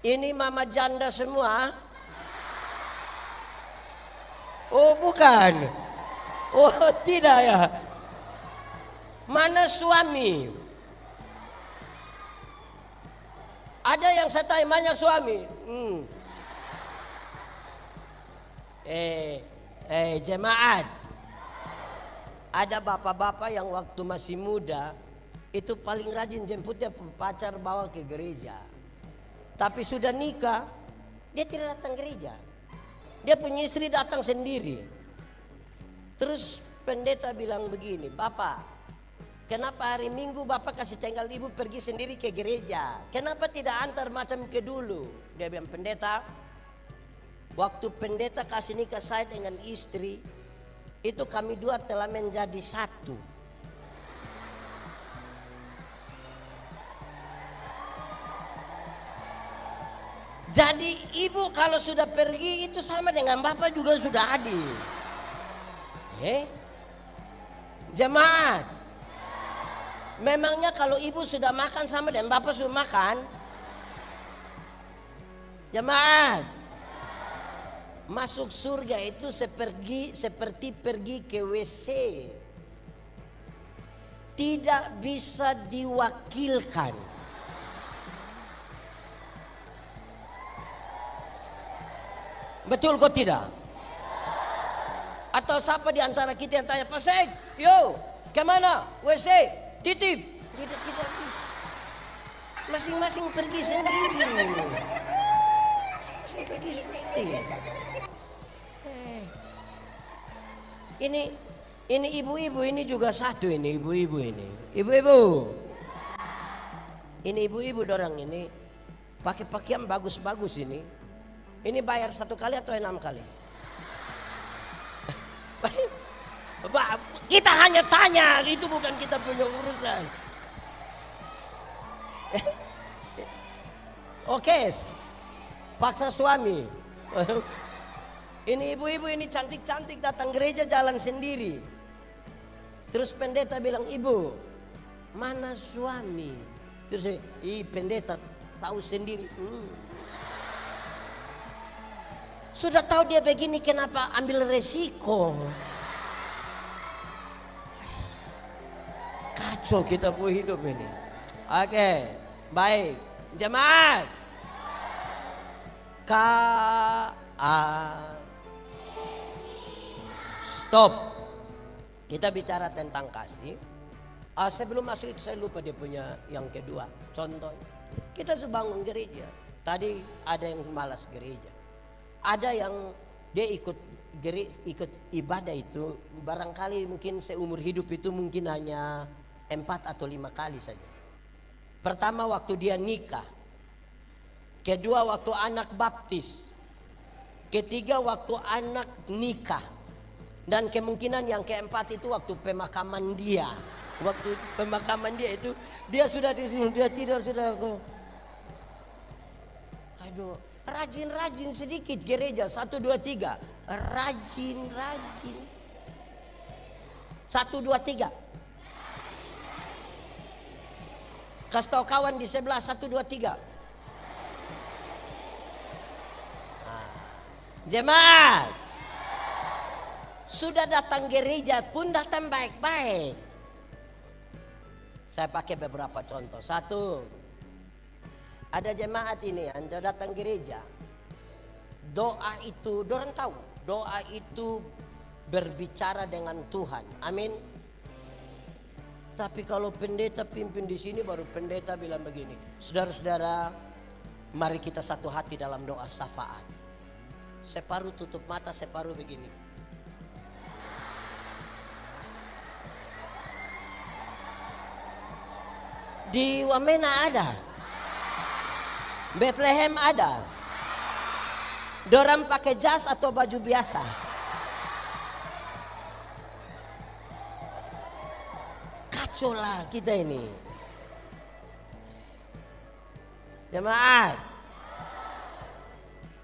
Ini mama janda semua. Oh bukan. Oh tidak ya. Mana suami? Ada yang saya tanya, mana suami? Jemaat. Ada bapak-bapak yang waktu masih muda itu paling rajin jemputnya pacar bawa ke gereja. Tapi sudah nikah, dia tidak datang gereja. Dia punya istri datang sendiri. Terus pendeta bilang begini, Bapak, kenapa hari Minggu Bapak kasih tinggal ibu pergi sendiri ke gereja? Kenapa tidak antar macam ke dulu? Dia bilang, pendeta, waktu pendeta kasih nikah saya dengan istri, itu kami dua telah menjadi satu. Jadi ibu kalau sudah pergi itu sama dengan bapak juga sudah adil. Jemaat, memangnya kalau ibu sudah makan sama dengan bapak sudah makan? Jemaat, masuk surga itu seperti pergi ke WC. Tidak bisa diwakilkan. Betul kok tidak? Atau siapa di antara kita yang tanya, Pak Sek, yo, kemana? WC, titip. Tidak bisa. Masing-masing pergi sendiri. Masing-masing pergi sendiri. Ini ibu-ibu ini juga satu ini ibu-ibu ini. Ibu-ibu. Ini ibu-ibu dorang ini pakai pakaian bagus-bagus ini. Ini bayar 1 kali atau 6 kali? Kita hanya tanya, itu bukan kita punya urusan. Oke, paksa suami. Ini ibu-ibu ini cantik-cantik datang gereja jalan sendiri. Terus pendeta bilang, ibu, mana suami? Terus pendeta tahu sendiri. Sudah tahu dia begini, kenapa ambil resiko? Kacau kita punya hidup ini. Oke, baik. Jemaat. Stop. Kita bicara tentang kasih. Sebelum masuk itu saya lupa dia punya yang kedua. Contoh, kita sebangun gereja. Tadi ada yang malas gereja. Ada yang dia ikut ibadah itu barangkali mungkin seumur hidup itu mungkin hanya 4 atau 5 kali saja. Pertama waktu dia nikah. Kedua waktu anak baptis. Ketiga waktu anak nikah. Dan kemungkinan yang keempat itu waktu pemakaman dia. Waktu pemakaman dia itu dia sudah di sini, dia tidur sudah. Aduh. Rajin-rajin sedikit gereja 1, 2, 3. Rajin. 1, 2, 3. Kasih tahu kawan di sebelah 1, 2, 3. Jemaat. Sudah datang gereja pun datang baik-baik. Saya pakai beberapa contoh. 1. Ada jemaat ini, Anda datang gereja. Doa itu, dorang tahu. Doa itu berbicara dengan Tuhan. Amin. Tapi kalau pendeta pimpin di sini, baru pendeta bilang begini. Saudara-saudara, mari kita satu hati dalam doa syafaat. Separuh tutup mata, separuh begini. Di Wamena ada. Bethlehem ada. Dorang pakai jas atau baju biasa? Kacau lah kita ini. Jemaat,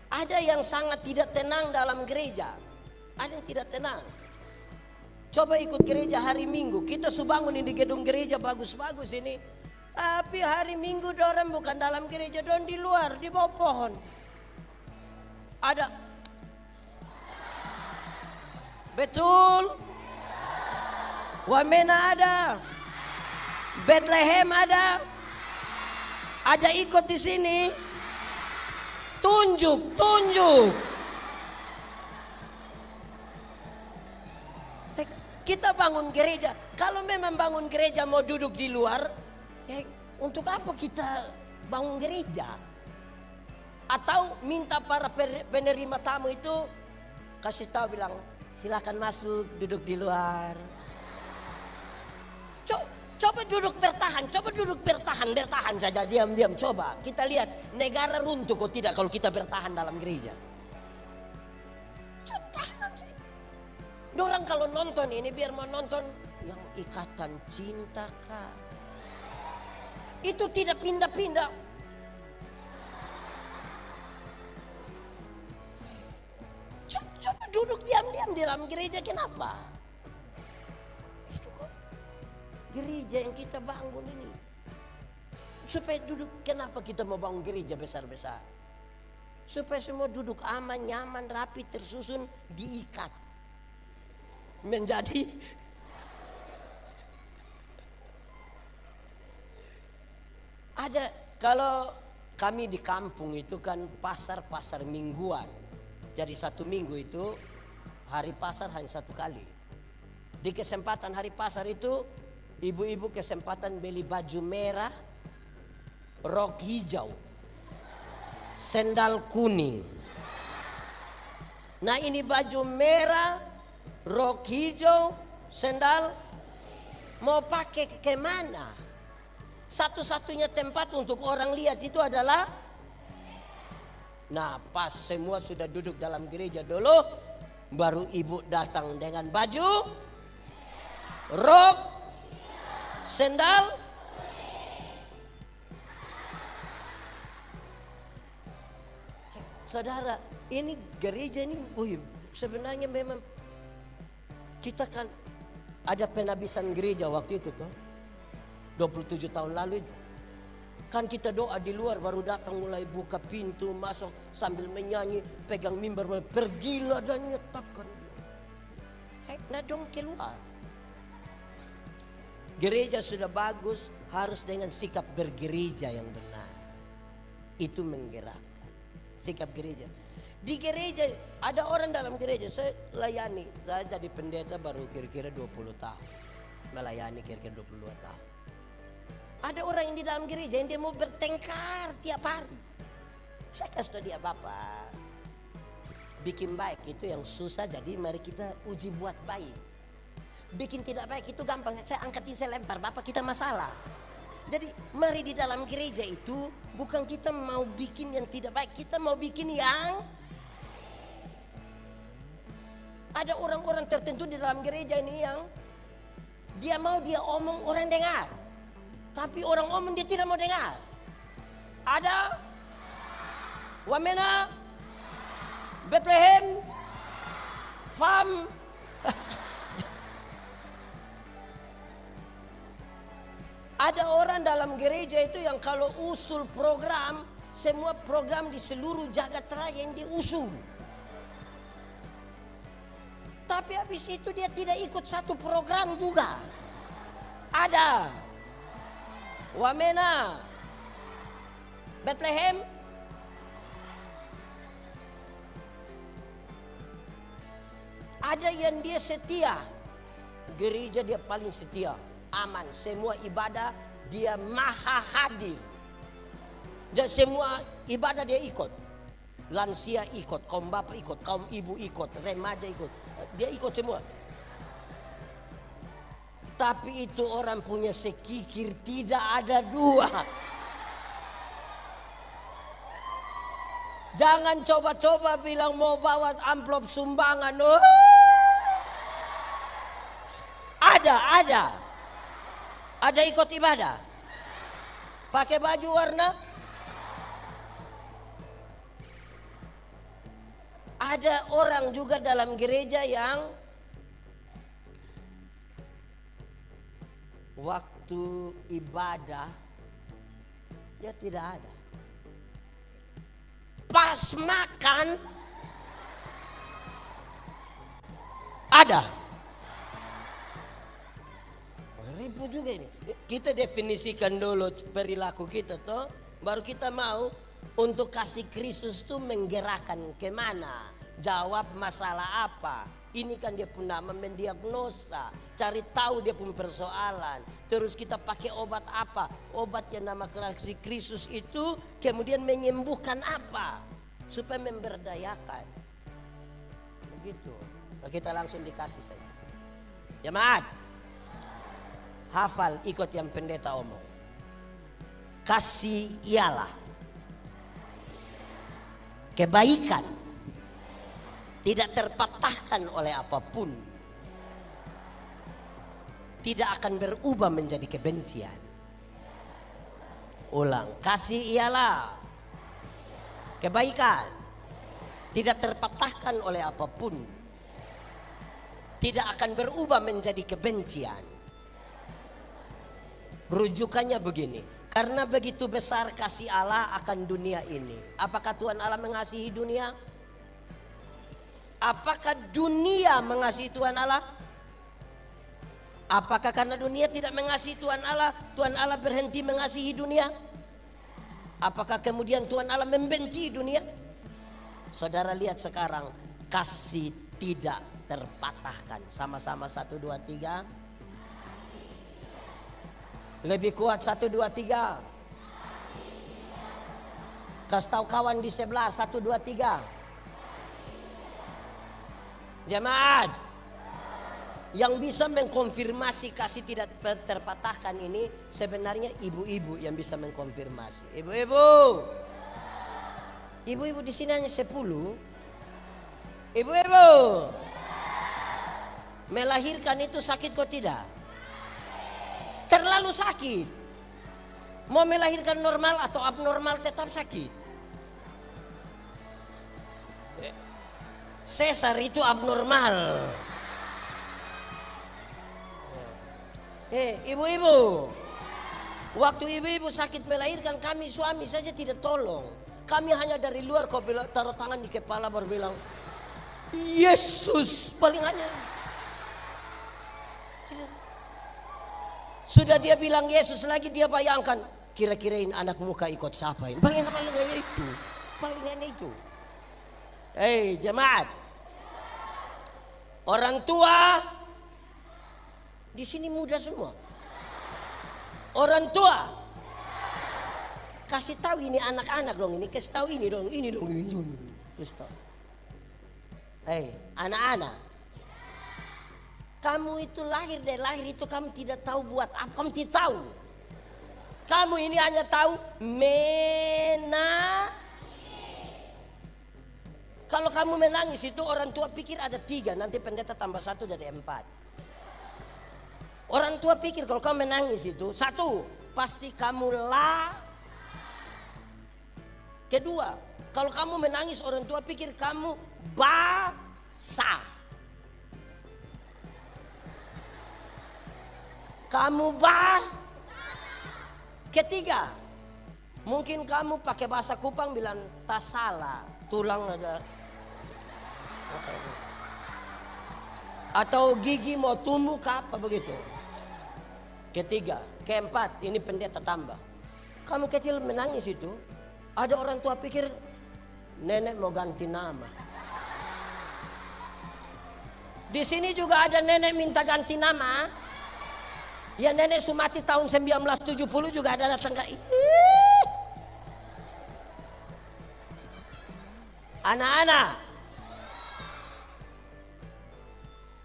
ada yang sangat tidak tenang dalam gereja. Ada yang tidak tenang. Coba ikut gereja hari Minggu. Kita subangun di gedung gereja bagus-bagus ini. Tapi hari Minggu dorang bukan dalam gereja, dorang di luar, di bawah pohon. Ada. Betul. Wamena ada. Bethlehem ada. Ada ikut di sini. Tunjuk. Kita bangun gereja. Kalau memang bangun gereja mau duduk di luar, untuk apa kita bangun gereja? Atau minta para penerima tamu itu kasih tahu bilang, silakan masuk, duduk di luar. Coba duduk bertahan saja, diam-diam. Coba kita lihat negara runtuh kok tidak kalau kita bertahan dalam gereja. Dorang kalau nonton ini biar mau nonton yang Ikatan Cinta kah? Itu tidak pindah-pindah. Coba duduk diam-diam di dalam gereja, kenapa? Gereja yang kita bangun ini supaya duduk. Kenapa kita mau bangun gereja besar-besar? Supaya semua duduk aman, nyaman, rapi, tersusun, diikat menjadi ada. Kalau kami di kampung itu kan pasar mingguan. Jadi satu minggu itu hari pasar hanya satu kali. Di kesempatan hari pasar itu ibu-ibu kesempatan beli baju merah, rok hijau, sendal kuning. Nah ini baju merah, rok hijau, sendal, mau pakai kemana? Satu-satunya tempat untuk orang lihat itu adalah, nah pas semua sudah duduk dalam gereja dulu, baru ibu datang dengan baju, rok, sendal. Saudara, ini gereja ini, sebenarnya memang kita kan ada penabisan gereja waktu itu tuh, 27 tahun lalu itu. Kan kita doa di luar, baru datang mulai buka pintu, masuk sambil menyanyi, pegang mimbar, pergilah dan nyatakan. Nah dong keluar. Gereja sudah bagus, harus dengan sikap bergereja yang benar. Itu menggerakkan sikap gereja. Di gereja ada orang dalam gereja, saya layani. Saya jadi pendeta baru kira-kira 20 tahun. Melayani kira-kira 22 tahun. Ada orang yang di dalam gereja yang dia mau bertengkar tiap hari. Saya kasih tahu dia, Bapak, bikin baik itu yang susah, jadi mari kita uji buat baik. Bikin tidak baik itu gampang, saya angkatin, saya lempar, Bapak kita masalah. Jadi mari di dalam gereja itu bukan kita mau bikin yang tidak baik, kita mau bikin yang... Ada orang-orang tertentu di dalam gereja ini yang dia mau dia omong orang dengar, tapi orang omong dia tidak mau dengar. Ada Wamena, Bethlehem, FAM. Ada orang dalam gereja itu yang kalau usul program, semua program di seluruh jagat raya yang diusul. Tapi habis itu dia tidak ikut satu program juga. Ada Wamena, Bethlehem, ada yang dia setia. Gereja dia paling setia, aman, semua ibadah dia maha hadir. Dan semua ibadah dia ikut. Lansia ikut, kaum bapak ikut, kaum ibu ikut, remaja ikut. Dia ikut semua. Tapi itu orang punya sekikir, tidak ada dua. Jangan coba-coba bilang mau bawa amplop sumbangan. Oh. Ada ikut ibadah. Pakai baju warna. Ada orang juga dalam gereja yang waktu ibadah dia tidak ada. Pas makan ada. Ribut juga ini. Kita definisikan dulu perilaku kita toh, baru kita mau untuk kasih Kristus tuh menggerakkan kemana, jawab masalah apa. Ini kan dia pun nama mendiagnosa, cari tahu dia pun persoalan. Terus kita pakai obat apa? Obat yang nama kasih Kristus itu kemudian menyembuhkan apa? Supaya memberdayakan. Begitu. Nah, kita langsung dikasih saja. Jemaat, hafal ikut yang pendeta omong. Kasih ialah kebaikan tidak terpatahkan oleh apapun, tidak akan berubah menjadi kebencian. Ulang, kasih ialah kebaikan tidak terpatahkan oleh apapun, tidak akan berubah menjadi kebencian. Rujukannya begini, karena begitu besar kasih Allah akan dunia ini. Apakah Tuhan Allah mengasihi dunia? Apakah dunia mengasihi Tuhan Allah? Apakah karena dunia tidak mengasihi Tuhan Allah berhenti mengasihi dunia? Apakah kemudian Tuhan Allah membenci dunia? Saudara lihat sekarang, kasih tidak terpatahkan. Sama-sama 1, 2, 3. Lebih kuat 1, 2, 3. Kasih tahu kawan di sebelah 1, 2, 3. Jemaat, yang bisa mengkonfirmasi kasih tidak terpatahkan ini sebenarnya ibu-ibu yang bisa mengkonfirmasi. Ibu-ibu di sini hanya 10. Ibu-ibu, melahirkan itu sakit kok tidak? Terlalu sakit. Mau melahirkan normal atau abnormal tetap sakit. Sesar itu abnormal. Ibu-ibu, waktu ibu-ibu sakit melahirkan, kami suami saja tidak tolong. Kami hanya dari luar kau taruh tangan di kepala baru bilang Yesus, paling hanya. Sudah dia bilang Yesus lagi, dia bayangkan kira-kira ini anak muka ikut siapa ini. Paling hanya itu. Jemaat, orang tua di sini muda semua. Orang tua, kasih tahu ini anak-anak dong, ini kasih tahu ini dong. Kasih tahu. Anak-anak, kamu itu dari lahir itu kamu tidak tahu buat apa, kamu tidak tahu. Kamu ini hanya tahu Kalau kamu menangis itu orang tua pikir ada 3, nanti pendeta tambah 1 jadi 4. Orang tua pikir kalau kamu menangis itu 1, pasti kamu Kedua, kalau kamu menangis orang tua pikir kamu basah. Ketiga, mungkin kamu pakai bahasa Kupang bilang tak salah, tulang ada. Atau gigi mau tumbuh ke apa begitu. Ketiga, keempat, ini pendeta tambah. Kamu kecil menangis itu, ada orang tua pikir nenek mau ganti nama. Di sini juga ada nenek minta ganti nama. Ya nenek Sumati tahun 1970 juga ada datang ke anak-anak.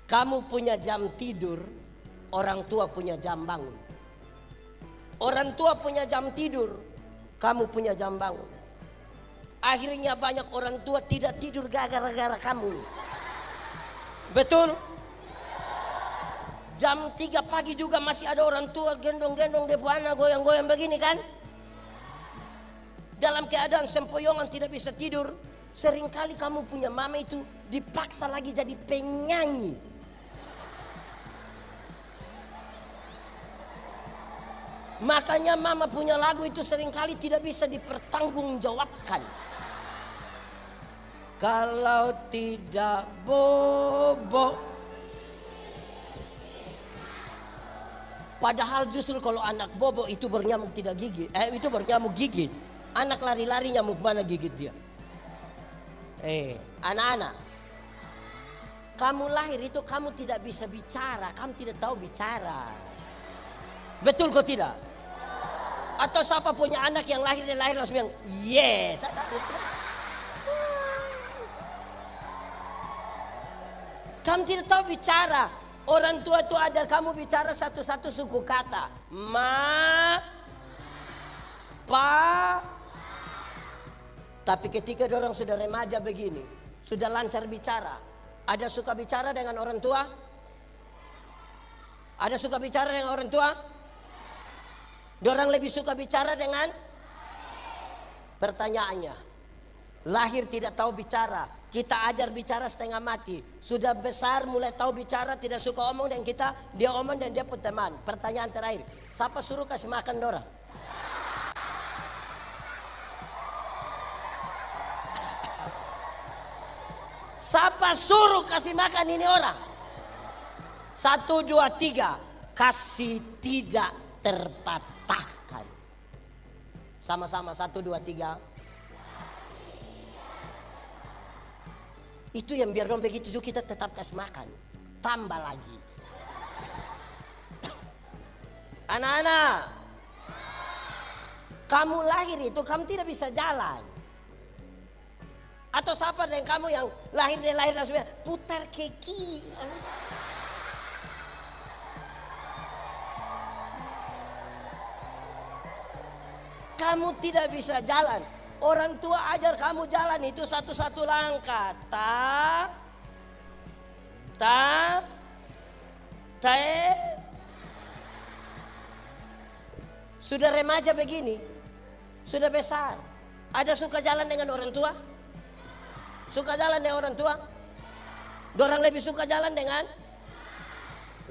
Kamu punya jam tidur orang tua punya jam bangun. Orang tua punya jam tidur, kamu punya jam bangun. Akhirnya banyak orang tua tidak tidur gara-gara kamu. Betul? Jam 3 pagi juga masih ada orang tua gendong-gendong depo anak goyang-goyang begini kan? Dalam keadaan sempoyongan tidak bisa tidur. Seringkali kamu punya mama itu dipaksa lagi jadi penyanyi. Makanya mama punya lagu itu seringkali tidak bisa dipertanggungjawabkan. Kalau tidak bobo. Padahal justru kalau anak bobo itu bernyamuk tidak gigit, itu bernyamuk gigit. Anak lari-lari nyamuk mana gigit dia? Anak-anak, kamu lahir itu kamu tidak bisa bicara, kamu tidak tahu bicara. Betul kok tidak? Atau siapa punya anak yang lahir langsung bilang yes. Kamu tidak tahu bicara. Orang tua itu ajar kamu bicara satu-satu suku kata. Ma, pa. Tapi ketika orang sudah remaja begini, sudah lancar bicara, ada suka bicara dengan orang tua? Ada suka bicara dengan orang tua? Orang lebih suka bicara dengan? Pertanyaannya, lahir tidak tahu bicara. Kita ajar bicara setengah mati. Sudah besar mulai tahu bicara, tidak suka omong dan dia omong dan dia pun teman. Pertanyaan terakhir, siapa suruh kasih makan Dora? Siapa suruh kasih makan ini orang? 1, 2, 3. Kasih tidak terpatahkan. Sama-sama 1, 2, 3. Itu yang biar dong begitu juga kita tetap kasih makan. Tambah lagi. Anak-anak, kamu lahir itu kamu tidak bisa jalan. Atau siapa dengan kamu yang lahir langsung putar ke kiri. Kamu tidak bisa jalan. Orang tua ajar kamu jalan itu satu-satu langkah. Sudah remaja begini, sudah besar. Ada suka jalan dengan orang tua? Suka jalan dengan orang tua? Dorang lebih suka jalan dengan?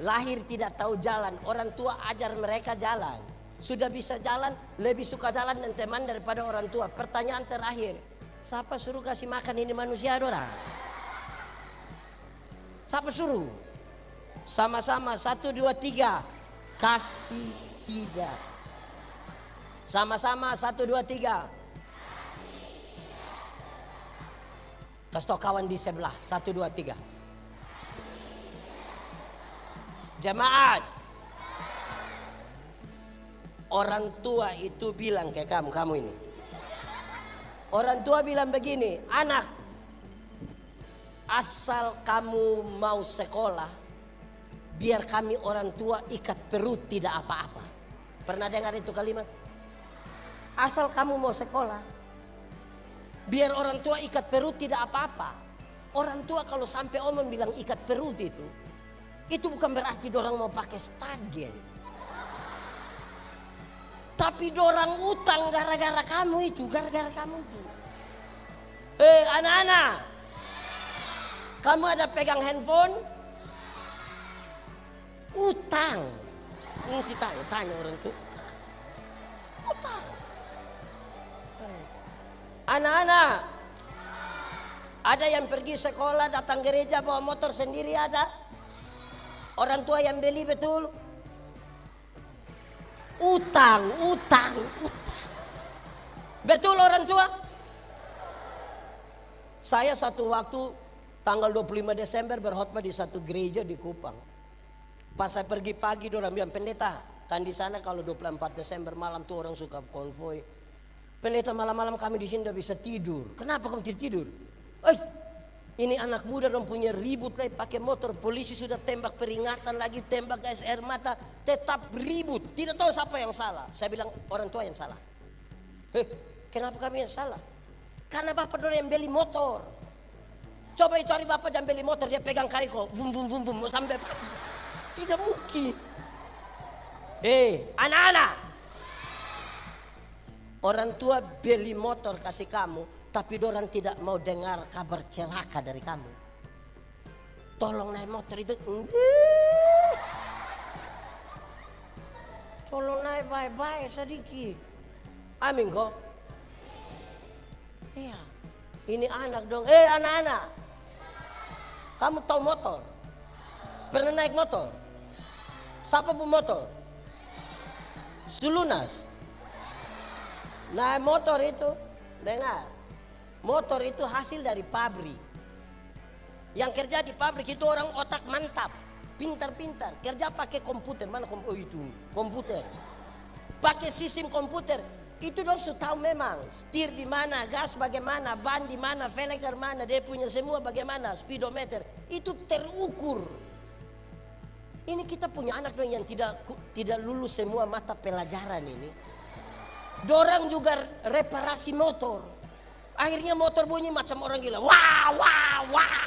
Lahir tidak tahu jalan, orang tua ajar mereka jalan. Sudah bisa jalan, lebih suka jalan dan teman daripada orang tua. Pertanyaan terakhir, siapa suruh kasih makan ini manusia Dora? Siapa suruh? Sama-sama 1, 2, 3. Kasih tidak. Sama-sama 1, 2, 3. Kasih tau kawan di sebelah 1, 2, 3. Jemaat, orang tua itu bilang kayak kamu ini. Orang tua bilang begini, anak, asal kamu mau sekolah, biar kami orang tua ikat perut tidak apa-apa. Pernah dengar itu kalimat? Asal kamu mau sekolah, biar orang tua ikat perut tidak apa-apa. Orang tua kalau sampai omong bilang ikat perut itu bukan berarti dorang mau pakai stagen. Tapi dorang utang gara-gara kamu itu, anak-anak, kamu ada pegang handphone? Utang. Tanya orang itu. Utang. Anak-anak, ada yang pergi sekolah, datang gereja bawa motor sendiri ada? Orang tua yang beli betul? Utang. Betul orang tua? Saya satu waktu tanggal 25 Desember berkhotbah di satu gereja di Kupang. Pas saya pergi pagi dorang bilang, pendeta, kan di sana kalau 24 Desember malam tuh orang suka konvoy. Pendeta, malam-malam kami di sini tidak bisa tidur. Kenapa kamu tidak tidur? Ini anak muda dong punya ribut lagi pakai motor. Polisi sudah tembak peringatan lagi, tembak gas air mata. Tetap ribut. Tidak tahu siapa yang salah. Saya bilang orang tua yang salah. Kenapa kami yang salah? Karena bapak dulu yang beli motor. Coba itu hari bapak jangan beli motor, dia pegang kaiko. Vum vum vum vum sampai. Tidak mungkin. Anak-anak. Orang tua beli motor kasih kamu, tapi dorang tidak mau dengar kabar celaka dari kamu. Tolong naik motor itu. Tolong naik baik-baik sedikit. Amin kok. Iya. Ini anak dong. Anak-anak. Kamu tahu motor? Pernah naik motor? Siapa pun motor? Sulunas. Naik motor itu, dengar. Motor itu hasil dari pabrik. Yang kerja di pabrik itu orang otak mantap, pintar-pintar. Kerja pakai komputer, mana itu komputer. Pakai sistem komputer. Itu dong sudah tahu memang setir di mana, gas bagaimana, ban di mana, velg dari mana, dia punya semua bagaimana, speedometer. Itu terukur. Ini kita punya anak dong yang tidak lulus semua mata pelajaran ini. Dorang juga reparasi motor. Akhirnya motor bunyi macam orang gila. Wah, wah, wah.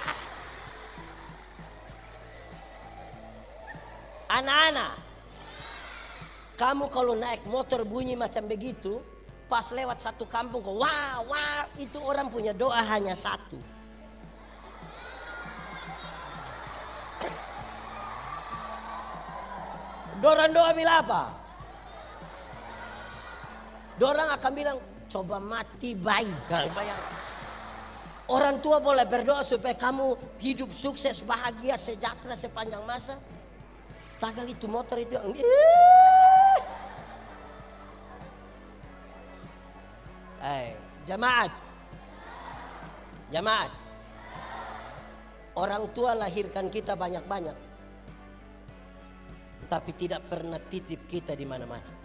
Anak-anak, kamu kalau naik motor bunyi macam begitu, pas lewat satu kampung, wah, wah, itu orang punya doa hanya satu. Dorang doa bilang apa? Dorang akan bilang, coba mati baik. Orang tua boleh berdoa supaya kamu hidup sukses, bahagia, sejahtera sepanjang masa. Tagal itu motor itu. Jemaat. Jemaat. Orang tua lahirkan kita banyak-banyak. Tapi tidak pernah titip kita di mana-mana.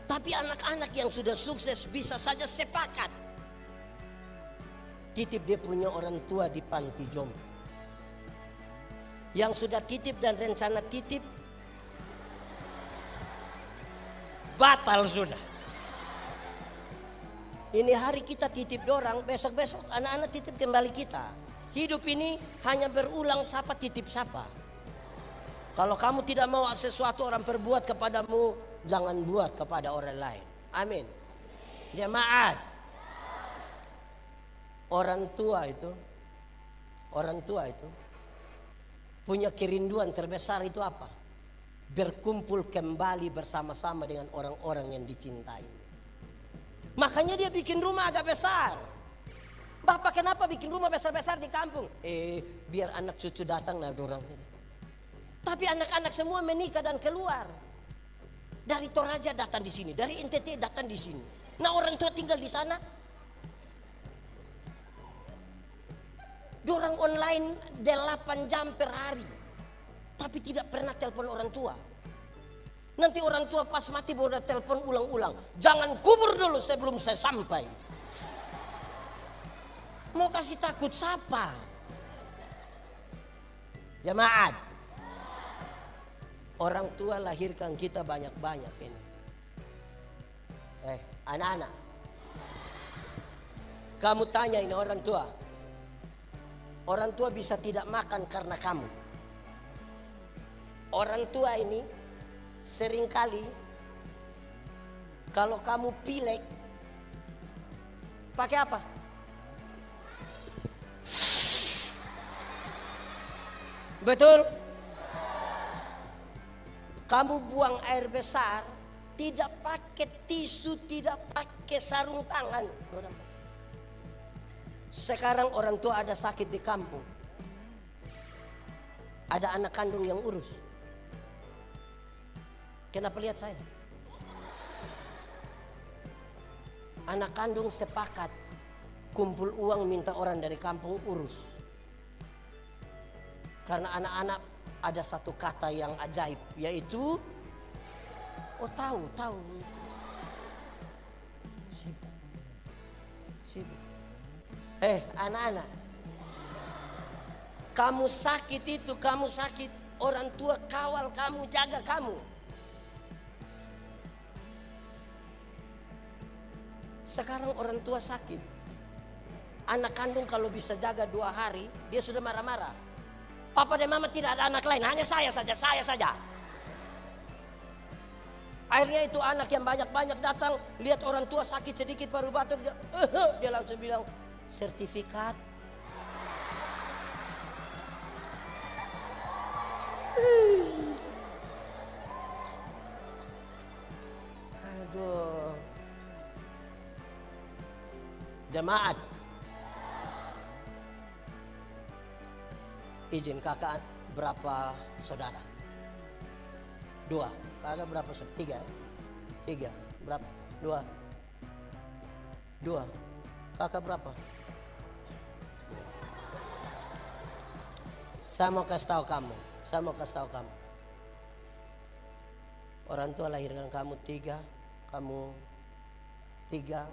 Tapi anak-anak yang sudah sukses bisa saja sepakat titip dia punya orang tua di panti jompo. Yang sudah titip dan rencana titip batal sudah. Ini hari kita titip dorang, besok-besok anak-anak titip kembali kita. Hidup ini hanya berulang siapa titip siapa. Kalau kamu tidak mau sesuatu orang perbuat kepadamu, jangan buat kepada orang lain. Amin. Jemaat. Orang tua itu punya kerinduan terbesar itu apa? Berkumpul kembali bersama-sama dengan orang-orang yang dicintai. Makanya dia bikin rumah agak besar. Bapak kenapa bikin rumah besar-besar di kampung? Biar anak cucu datang nah dorang. Tapi anak-anak semua menikah dan keluar. Dari Toraja datang di sini, dari NTT datang di sini. Nah orang tua tinggal di sana. Dorang online 8 jam per hari. Tapi tidak pernah telepon orang tua. Nanti orang tua pas mati baru telepon ulang-ulang. Jangan kubur dulu sebelum saya sampai. Mau kasih takut siapa? Jemaat. Orang tua lahirkan kita banyak-banyak ini. Anak-anak. Kamu tanya ini orang tua. Orang tua bisa tidak makan karena kamu. Orang tua ini seringkali kalau kamu pilek pakai apa? Betul? Kamu buang air besar, tidak pakai tisu, tidak pakai sarung tangan. Sekarang orang tua ada sakit di kampung. Ada anak kandung yang urus. Kenapa lihat saya? Anak kandung sepakat kumpul uang minta orang dari kampung urus. Karena anak-anak ada satu kata yang ajaib, yaitu tahu. Sibuk. Anak-anak, kamu sakit itu, kamu sakit, orang tua kawal kamu, jaga kamu. Sekarang orang tua sakit, anak kandung kalau bisa jaga 2 hari, dia sudah marah-marah. Papa dan mama tidak ada anak lain, hanya saya saja. Akhirnya itu anak yang banyak-banyak datang, lihat orang tua sakit sedikit baru batuk, dia langsung bilang, sertifikat. Aduh. Jemaat, izin kakak berapa saudara? 2. Kakak berapa saudara? 3. Berapa? 2. Kakak berapa? 2. Saya mau kasih tahu kamu. Orang tua lahirkan kamu 3, kamu 3,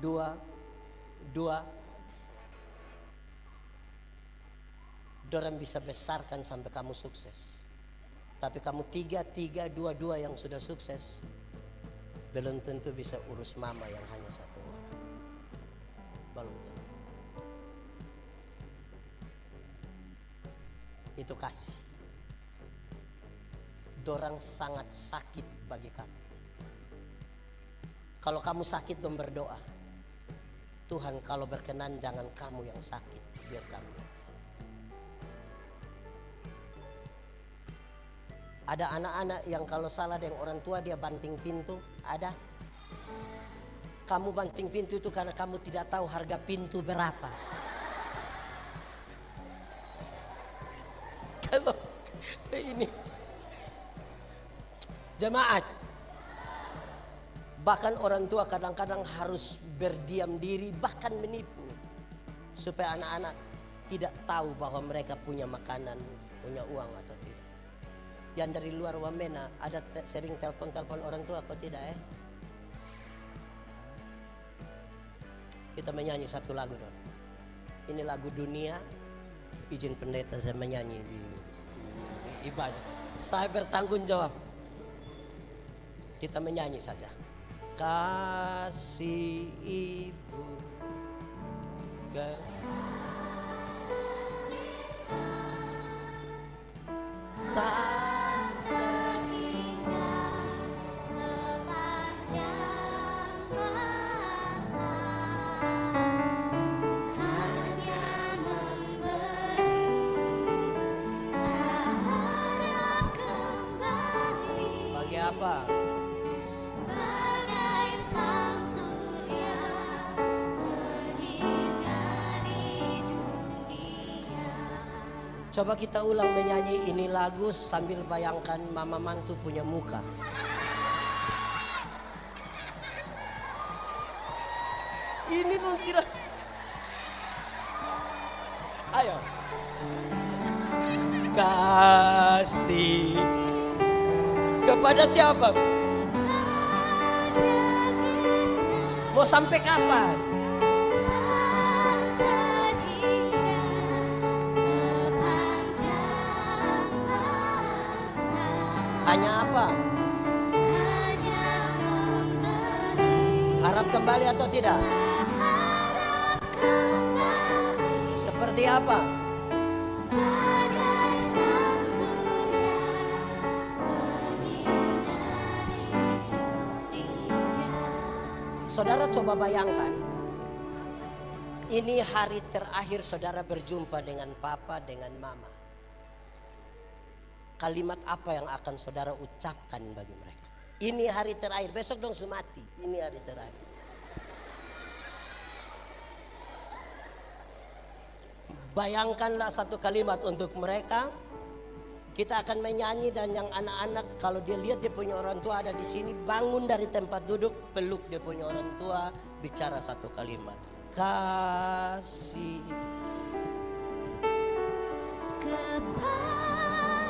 2. Dorang bisa besarkan sampai kamu sukses. Tapi kamu 3, 2 yang sudah sukses, belum tentu bisa urus mama yang hanya 1 orang. Belum tentu. Itu kasih. Dorang sangat sakit bagi kamu. Kalau kamu sakit, dong berdoa, Tuhan kalau berkenan jangan kamu yang sakit, biar kamu. Ada anak-anak yang kalau salah dengan orang tua dia banting pintu, ada. Kamu banting pintu itu karena kamu tidak tahu harga pintu berapa. Kalau ini jemaat, bahkan orang tua kadang-kadang harus berdiam diri, bahkan menipu, supaya anak-anak tidak tahu bahwa mereka punya makanan, punya uang atau tidak. Yang dari luar Wamena ada sering telepon orang tua, kok tidak Kita menyanyi satu lagu dong. Ini lagu dunia, izin pendeta saya menyanyi di ibadah. Saya bertanggung jawab. Kita menyanyi saja. Kasih ibu tak terhingga sepanjang masa, hanya memberi, tak harap kembali. bagi apa? Bagai sang surya menyinari dunia. Coba kita ulang menyanyi ini lagu sambil bayangkan mama mantu punya muka. Ini tuh tidak. Ayo. Kasih kepada siapa? Mau sampai kapan? Terhingga sepanjang masa, Hanya apa? hanya memberi, Harap kembali atau tidak? harap kembali. Seperti apa? Bagai sang surya menyinari dunia. Saudara coba bayangkan, ini hari terakhir saudara berjumpa dengan papa, dengan mama. Kalimat apa yang akan saudara ucapkan bagi mereka? Ini hari terakhir, besok dong sumati. Ini hari terakhir. Bayangkanlah satu kalimat untuk mereka. Kita akan menyanyi dan yang anak-anak kalau dia lihat dia punya orang tua ada di sini, bangun dari tempat duduk, peluk dia punya orang tua, bicara satu kalimat. Kasih.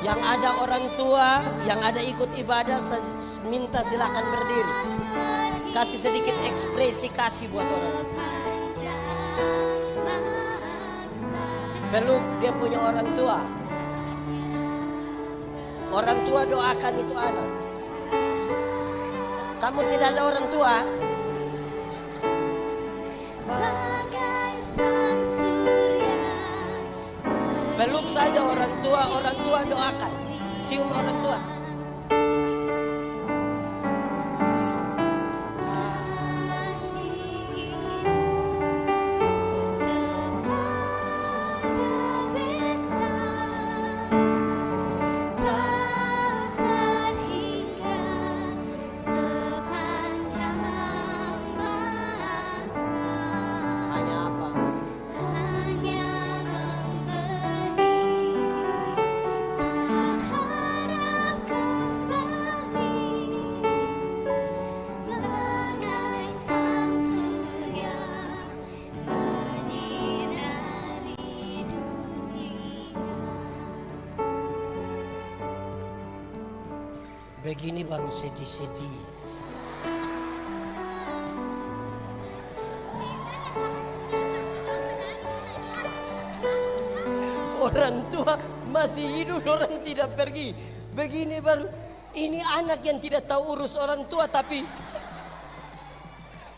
Yang ada orang tua, yang ada ikut ibadah, minta silakan berdiri. Kasih sedikit ekspresi kasih buat orang. Sepanjang Peluk dia punya orang tua. Orang tua doakan itu anak. Kamu tidak ada orang tua? bagai sang surya Peluk saja orang tua doakan. Cium orang tua. kasih ibu kepada beta tak terhingga sepanjang masa. Hanya apa? Hanya memberi, berharap kembali, bagai sang surya menyinari dunia. Begini baru sedih-sedih. Orang tua masih hidup, orang tidak pergi. Begini baru, ini anak yang tidak tahu urus orang tua, tapi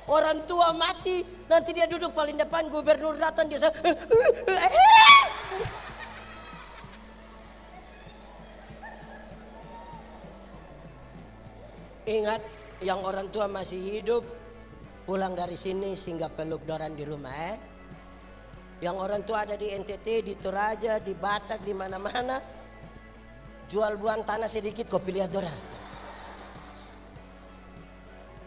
orang tua mati, nanti dia duduk paling depan, gubernur datang dia Ingat, yang orang tua masih hidup, pulang dari sini singgah peluk dorang di rumah. Yang orang tua ada di NTT, di Toraja, di Batak, di mana-mana, jual buang tanah sedikit, kau pilih dorang.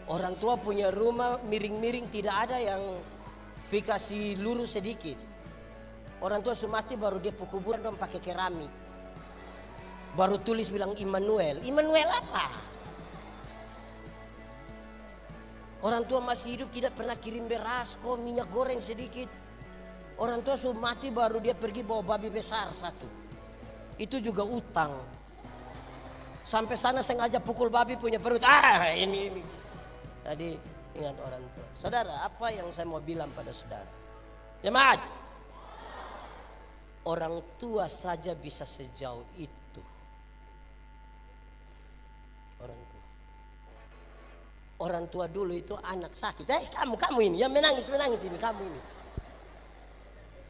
Orang tua punya rumah miring-miring, tidak ada yang pikasi lurus sedikit. Orang tua sumati baru dia kuburan dong pakai keramik. Baru tulis bilang Immanuel. Immanuel apa? Orang tua masih hidup tidak pernah kirim beras, kok minyak goreng sedikit. Orang tua sudah mati baru dia pergi bawa babi besar satu. Itu juga utang. Sampai sana sengaja pukul babi punya perut. Ini. Tadi ingat orang tua. Saudara, apa yang saya mau bilang pada saudara? Jemaat. Orang tua saja bisa sejauh itu. Orang tua. Orang tua dulu itu anak sakit. Kamu ini yang menangis ini, kamu ini.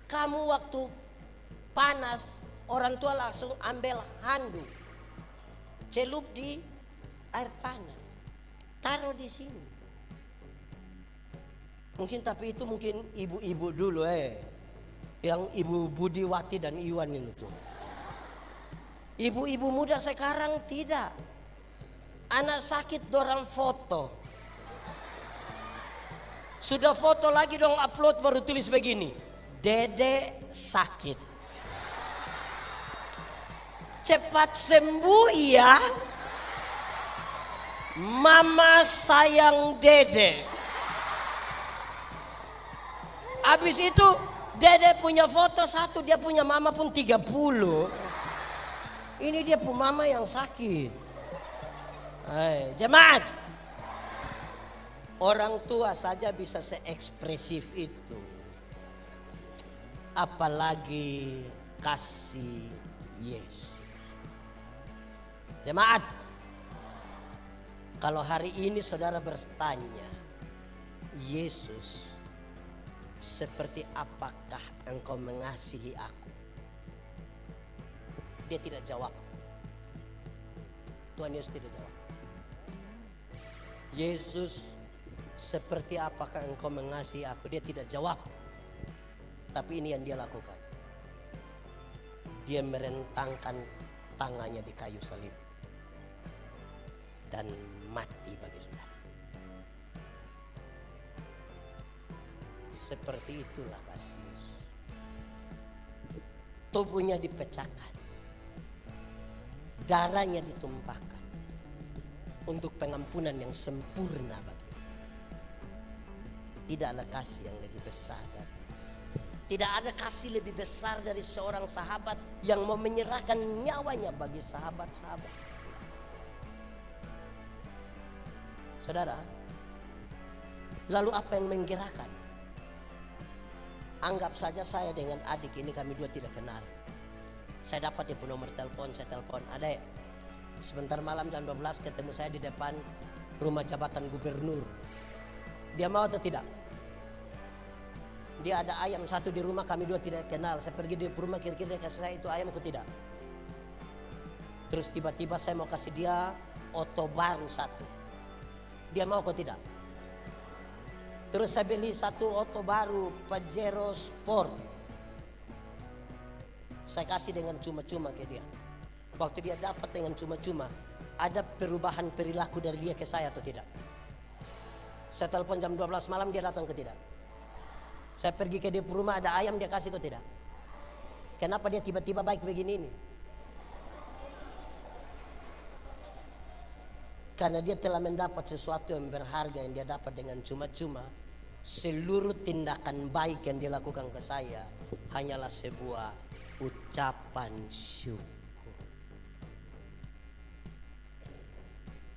Kamu waktu panas, orang tua langsung ambil handuk, celup di air panas, taruh di sini. Mungkin tapi itu mungkin ibu-ibu dulu yang Ibu Budiwati dan Iwan ini tuh. Ibu-ibu muda sekarang tidak. Anak sakit dorang foto. Sudah foto lagi dong upload baru tulis begini. Dede sakit. Cepat sembuh ya. Mama sayang Dede. Habis itu Dede punya foto satu, dia punya mama pun 30. Ini dia punya mama yang sakit. Jemaat. Orang tua saja bisa seekspresif itu. Apalagi kasih Yesus. Jemaat. Kalau hari ini saudara bertanya, Yesus, seperti apakah engkau mengasihi aku? Dia tidak jawab. Tuhan Yesus tidak jawab. Yesus, seperti apakah engkau mengasihi aku? Dia tidak jawab. Tapi ini yang dia lakukan. Dia merentangkan tangannya di kayu salib. Dan mati bagi saudara. Seperti itulah kasih Yesus. Tubuhnya dipecahkan. Darahnya ditumpahkan. Untuk pengampunan yang sempurna bagi. Tidak ada kasih yang lebih besar dari itu. Tidak ada kasih lebih besar dari seorang sahabat yang mau menyerahkan nyawanya bagi sahabat-sahabat. Saudara, lalu apa yang menggerakkan? Anggap saja saya dengan adik ini kami dua tidak kenal. Saya dapat dia nomor telepon, saya telepon, adek, sebentar malam jam 12 ketemu saya di depan rumah jabatan gubernur. Dia mau atau tidak? Dia ada ayam satu di rumah, kami dua tidak kenal. Saya pergi di rumah, kira-kira dia kasih saya itu ayam atau tidak? Terus tiba-tiba saya mau kasih dia oto baru satu. Dia mau atau tidak? Terus saya beli satu oto baru, Pajero Sport. Saya kasih dengan cuma-cuma ke dia. Waktu dia dapat dengan cuma-cuma, ada perubahan perilaku dari dia ke saya atau tidak? Saya telepon jam 12 malam, dia datang ke tidak? Saya pergi ke dia rumah, ada ayam, dia kasih ke tidak? Kenapa dia tiba-tiba baik begini ini? Karena dia telah mendapat sesuatu yang berharga yang dia dapat dengan cuma-cuma. Seluruh tindakan baik yang dilakukan ke saya hanyalah sebuah ucapan syukur.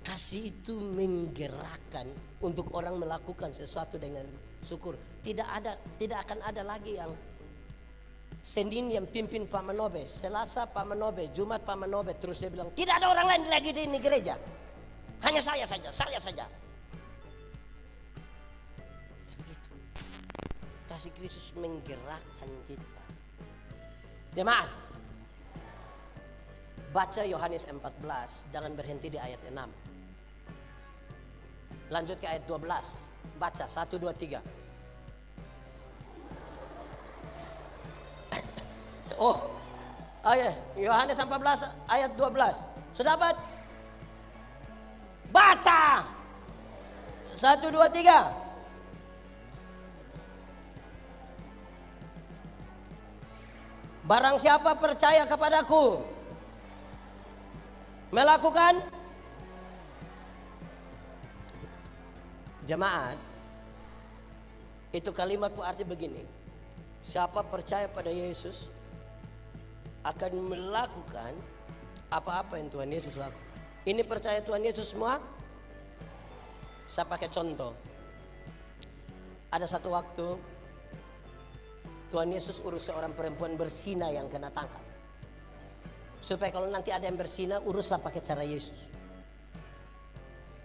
Kasih itu menggerakkan untuk orang melakukan sesuatu dengan syukur. Tidak akan ada lagi yang Senin yang pimpin Pak Manobe, Selasa Pak Manobe, Jumat Pak Manobe, terus dia bilang tidak ada orang lain lagi di ini gereja. Hanya saya saja. Begitu. Kasih Kristus menggerakkan kita. Jemaat, baca Yohanes 14, jangan berhenti di ayat 6. Lanjut ke ayat 12. Baca 1, 2, 3. Oh, ayat Yohanes 14 ayat 12. Sudah dapat? Baca 1, 2, 3. Barang siapa percaya kepadaku, melakukan. Jemaat, itu kalimat berarti begini: siapa percaya pada Yesus akan melakukan apa-apa yang Tuhan Yesus lakukan. Ini percaya Tuhan Yesus semua? Saya pakai contoh. Ada satu waktu Tuhan Yesus urus seorang perempuan berzina yang kena tangkap. Supaya kalau nanti ada yang berzina, uruslah pakai cara Yesus.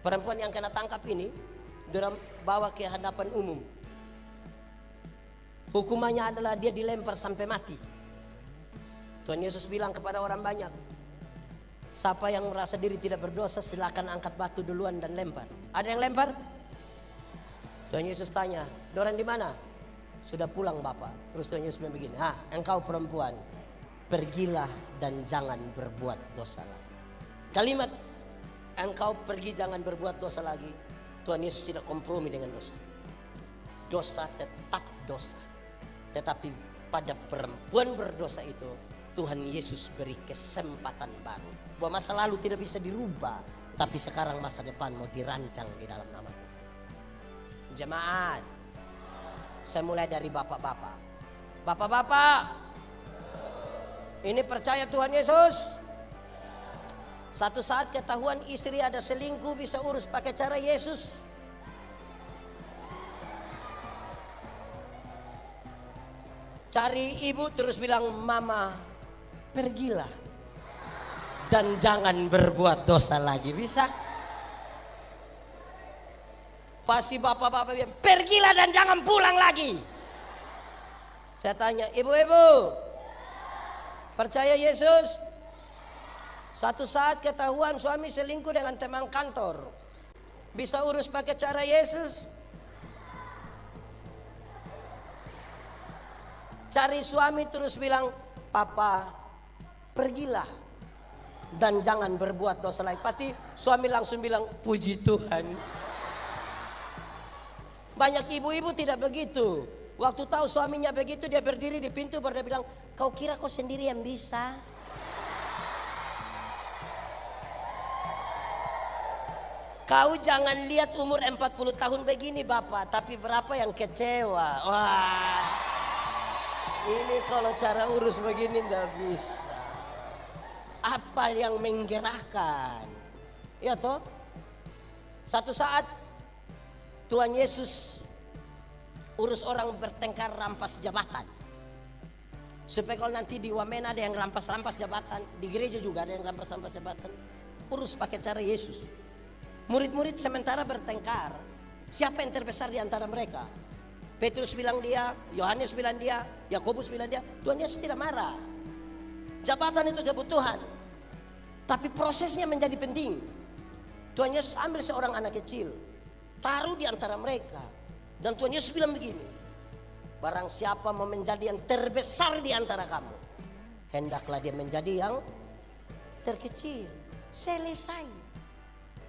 Perempuan yang kena tangkap ini dia bawa ke hadapan umum. Hukumannya adalah dia dilempar sampai mati. Tuhan Yesus bilang kepada orang banyak, siapa yang merasa diri tidak berdosa silakan angkat batu duluan dan lempar. Ada yang lempar? Tuhan Yesus tanya, "Dorang di mana?" "Sudah pulang Bapak." Terus Tuhan Yesus bilang begini, engkau perempuan, pergilah dan jangan berbuat dosa lagi." Kalimat engkau pergi jangan berbuat dosa lagi, Tuhan Yesus tidak kompromi dengan dosa. Dosa tetap dosa. Tetapi pada perempuan berdosa itu Tuhan Yesus beri kesempatan baru. Bahwa masa lalu tidak bisa dirubah, tapi sekarang masa depan mau dirancang di dalam nama Tuhan. Jemaat, saya mulai dari bapak-bapak. Bapak-bapak, ini percaya Tuhan Yesus? Satu saat ketahuan istri ada selingkuh, bisa urus pakai cara Yesus? Cari ibu terus bilang, "Mama, pergilah dan jangan berbuat dosa lagi." Bisa? Pasti bapak-bapak bilang, "Pergilah dan jangan pulang lagi." Saya tanya, "Ibu-ibu, percaya Yesus?" Satu saat ketahuan suami selingkuh dengan teman kantor, bisa urus pakai cara Yesus? Cari suami terus bilang, "Papa, pergilah dan jangan berbuat dosa lagi." Pasti suami langsung bilang, "Puji Tuhan." Banyak ibu-ibu tidak begitu. Waktu tahu suaminya begitu, dia berdiri di pintu baru dia bilang, "Kau kira kau sendiri yang bisa?" Kau jangan lihat umur 40 tahun begini Bapak, tapi berapa yang kecewa. Wah, ini kalau cara urus begini nggak bisa. Apa yang menggerakkan? Ya toh? Satu saat Tuhan Yesus urus orang bertengkar rampas jabatan. Supaya kalau nanti di Wamena ada yang rampas-rampas jabatan, di gereja juga ada yang rampas-rampas jabatan, urus pakai cara Yesus. Murid-murid sementara bertengkar, siapa yang terbesar di antara mereka? Petrus bilang dia, Yohanes bilang dia, Yakobus bilang dia. Tuhan Yesus tidak marah. Jabatan itu kebutuhan, tapi prosesnya menjadi penting. Tuhan Yesus ambil seorang anak kecil, taruh di antara mereka, dan Tuhan Yesus bilang begini, barang siapa mau menjadi yang terbesar di antara kamu, hendaklah dia menjadi yang terkecil. Selesai.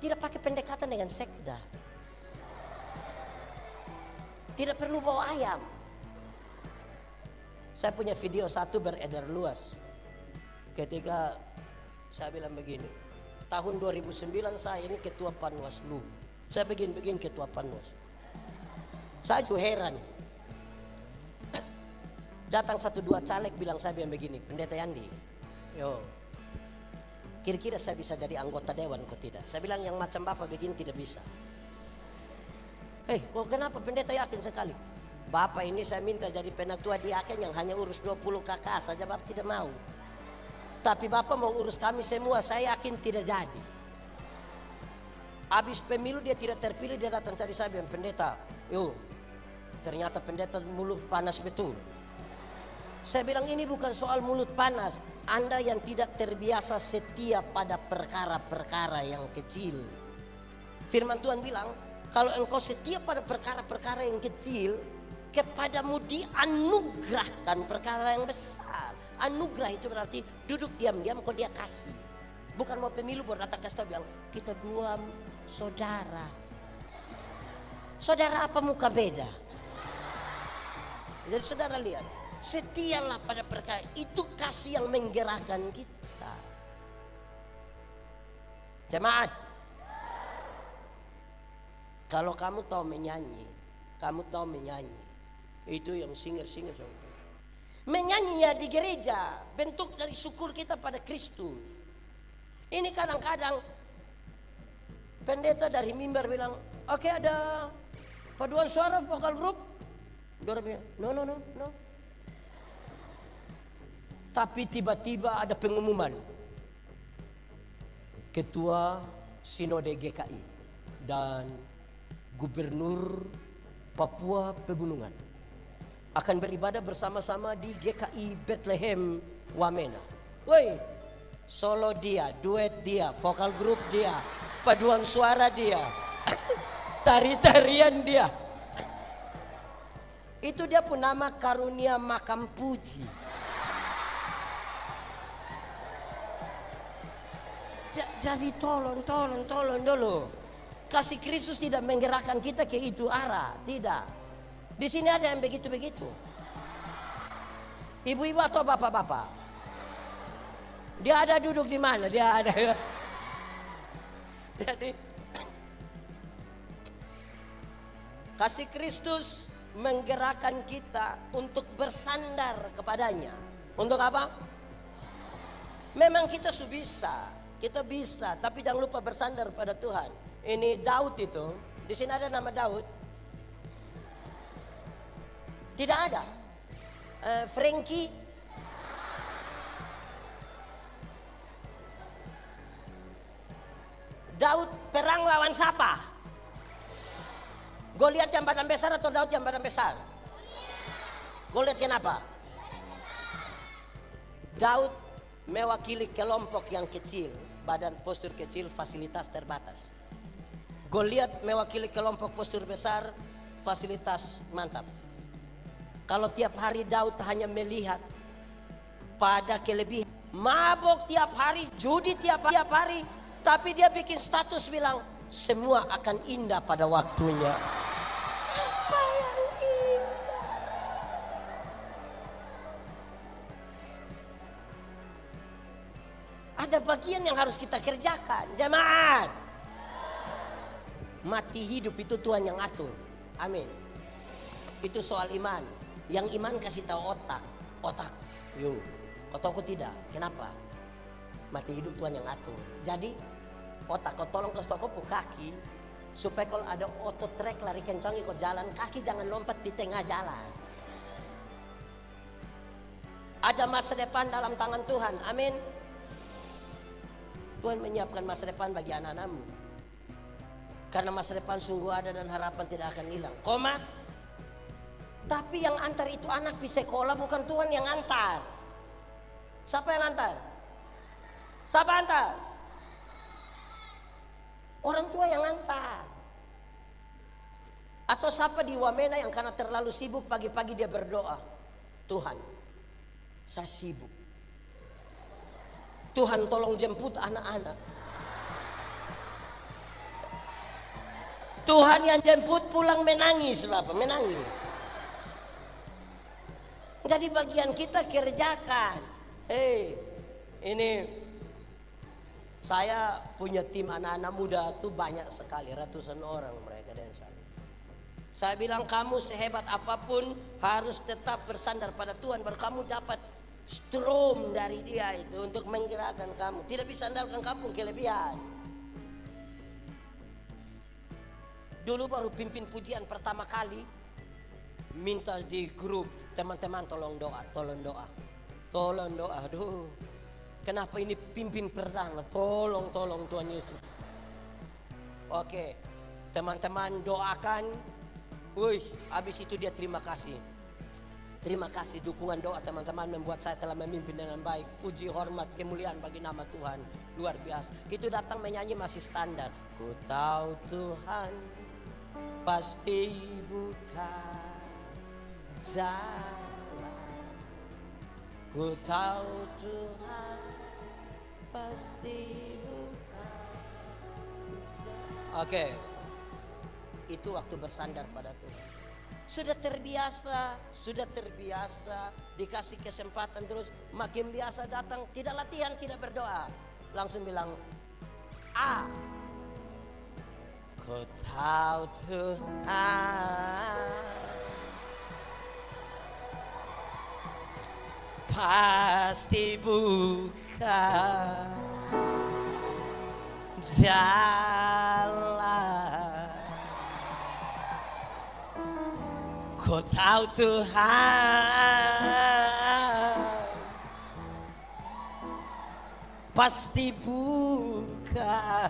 Tidak pakai pendekatan dengan sekda. Tidak perlu bawa ayam. Saya punya video satu beredar luas. Ketika saya bilang begini, tahun 2009 saya ini ketua Panwaslu. Saya begini ketua Panwas. Saya juga heran. Datang 1-2 caleg bilang saya bilang begini, Pendeta Yandi, yo, kira-kira saya bisa jadi anggota dewan kok tidak? Saya bilang yang macam Bapak begini tidak bisa. Kok kenapa pendeta yakin sekali? Bapak ini saya minta jadi penatua diaken yang hanya urus 20 kakak saja, Bapak tidak mau. Tapi Bapak mau urus kami semua, saya yakin tidak jadi. Habis pemilu dia tidak terpilih, dia datang cari saya bilang, pendeta, yo, ternyata pendeta mulut panas betul. Saya bilang ini bukan soal mulut panas, Anda yang tidak terbiasa setia pada perkara-perkara yang kecil. Firman Tuhan bilang, kalau engkau setia pada perkara-perkara yang kecil, kepadamu dianugerahkan perkara yang besar. Anugerah itu berarti duduk diam-diam kok dia kasih. Bukan mau pemilu baru datang kasih tahu bilang, kita dua saudara. Saudara apa muka beda? Jadi saudara lihat, setialah pada perkara itu, kasih yang menggerakkan kita. Jemaat, kalau kamu tahu menyanyi, itu yang singer-singer. Menyanyinya di gereja, bentuk dari syukur kita pada Kristus. Ini kadang-kadang pendeta dari mimbar bilang, oke, ada paduan suara vokal grup. Dia bilang, no. Tapi tiba-tiba ada pengumuman, Ketua Sinode GKI dan Gubernur Papua Pegunungan akan beribadah bersama-sama di GKI Bethlehem Wamena. Woi, solo dia, duet dia, vokal grup dia, paduan suara dia, tari-tarian dia. Itu dia pun nama karunia makam puji. Jadi tolong dulu. Kasih Kristus tidak menggerakkan kita ke itu arah, tidak. Di sini ada yang begitu-begitu. Ibu-ibu atau bapak-bapak? Dia ada duduk di mana? Dia ada. Jadi kasih Kristus menggerakkan kita untuk bersandar kepadanya. Untuk apa? Memang kita bisa, tapi jangan lupa bersandar pada Tuhan. Ini Daud itu, di sini ada nama Daud? Tidak ada. Frankie? Daud perang lawan siapa? Goliat yang badan besar atau Daud yang badan besar? Goliat kenapa? Daud mewakili kelompok yang kecil, badan postur kecil, fasilitas terbatas. Goliat mewakili kelompok postur besar, fasilitas mantap. Kalau tiap hari Daud hanya melihat pada kelebihan, mabok tiap hari, judi tiap hari, tapi dia bikin status bilang semua akan indah pada waktunya. Apa yang indah? Ada bagian yang harus kita kerjakan, jemaat. Mati hidup itu Tuhan yang atur. Amin. Itu soal iman. Yang iman kasih tahu otak. Yo, kau tahu tidak? Kenapa? Mati hidup Tuhan yang atur. Jadi otak kau tolong kasih tahu kau kaki. Supaya kalau ada auto track lari kencang ikut jalan kaki, jangan lompat di tengah jalan. Ada masa depan dalam tangan Tuhan. Amin. Tuhan menyiapkan masa depan bagi anak-anakmu. Karena masa depan sungguh ada dan harapan tidak akan hilang. Koma. Tapi yang antar itu anak di sekolah, bukan Tuhan yang antar. Siapa yang antar? Siapa antar? Orang tua yang antar. Atau siapa di Wamena yang karena terlalu sibuk pagi-pagi dia berdoa. Tuhan, saya sibuk. Tuhan tolong jemput anak-anak. Tuhan yang jemput pulang menangis, Bapak, menangis. Jadi bagian kita kerjakan. Ini saya punya tim anak-anak muda tuh banyak sekali, ratusan orang mereka dan saya. Saya bilang kamu sehebat apapun harus tetap bersandar pada Tuhan, baru kamu dapat strom dari Dia itu untuk menggerakkan kamu. Tidak bisa andalkan kamu kelebihan. Dulu baru pimpin pujian pertama kali, minta di grup teman-teman tolong doa, tolong doa, tolong doa. Aduh, kenapa ini pimpin pertama? Tolong Tuhan Yesus. Oke, teman-teman doakan. Wih, habis itu dia terima kasih. Terima kasih dukungan doa teman-teman membuat saya telah memimpin dengan baik. Puji, hormat, kemuliaan bagi nama Tuhan. Luar biasa. Itu datang menyanyi masih standar. Ku tahu Tuhan pasti buka jalan. Ku tahu Tuhan pasti buka jalan. Oke. Itu waktu bersandar pada Tuhan. Sudah terbiasa dikasih kesempatan terus makin biasa datang, tidak latihan, tidak berdoa. Langsung bilang, ku tahu Tuhan pasti buka jalan. Ku tahu Tuhan pasti buka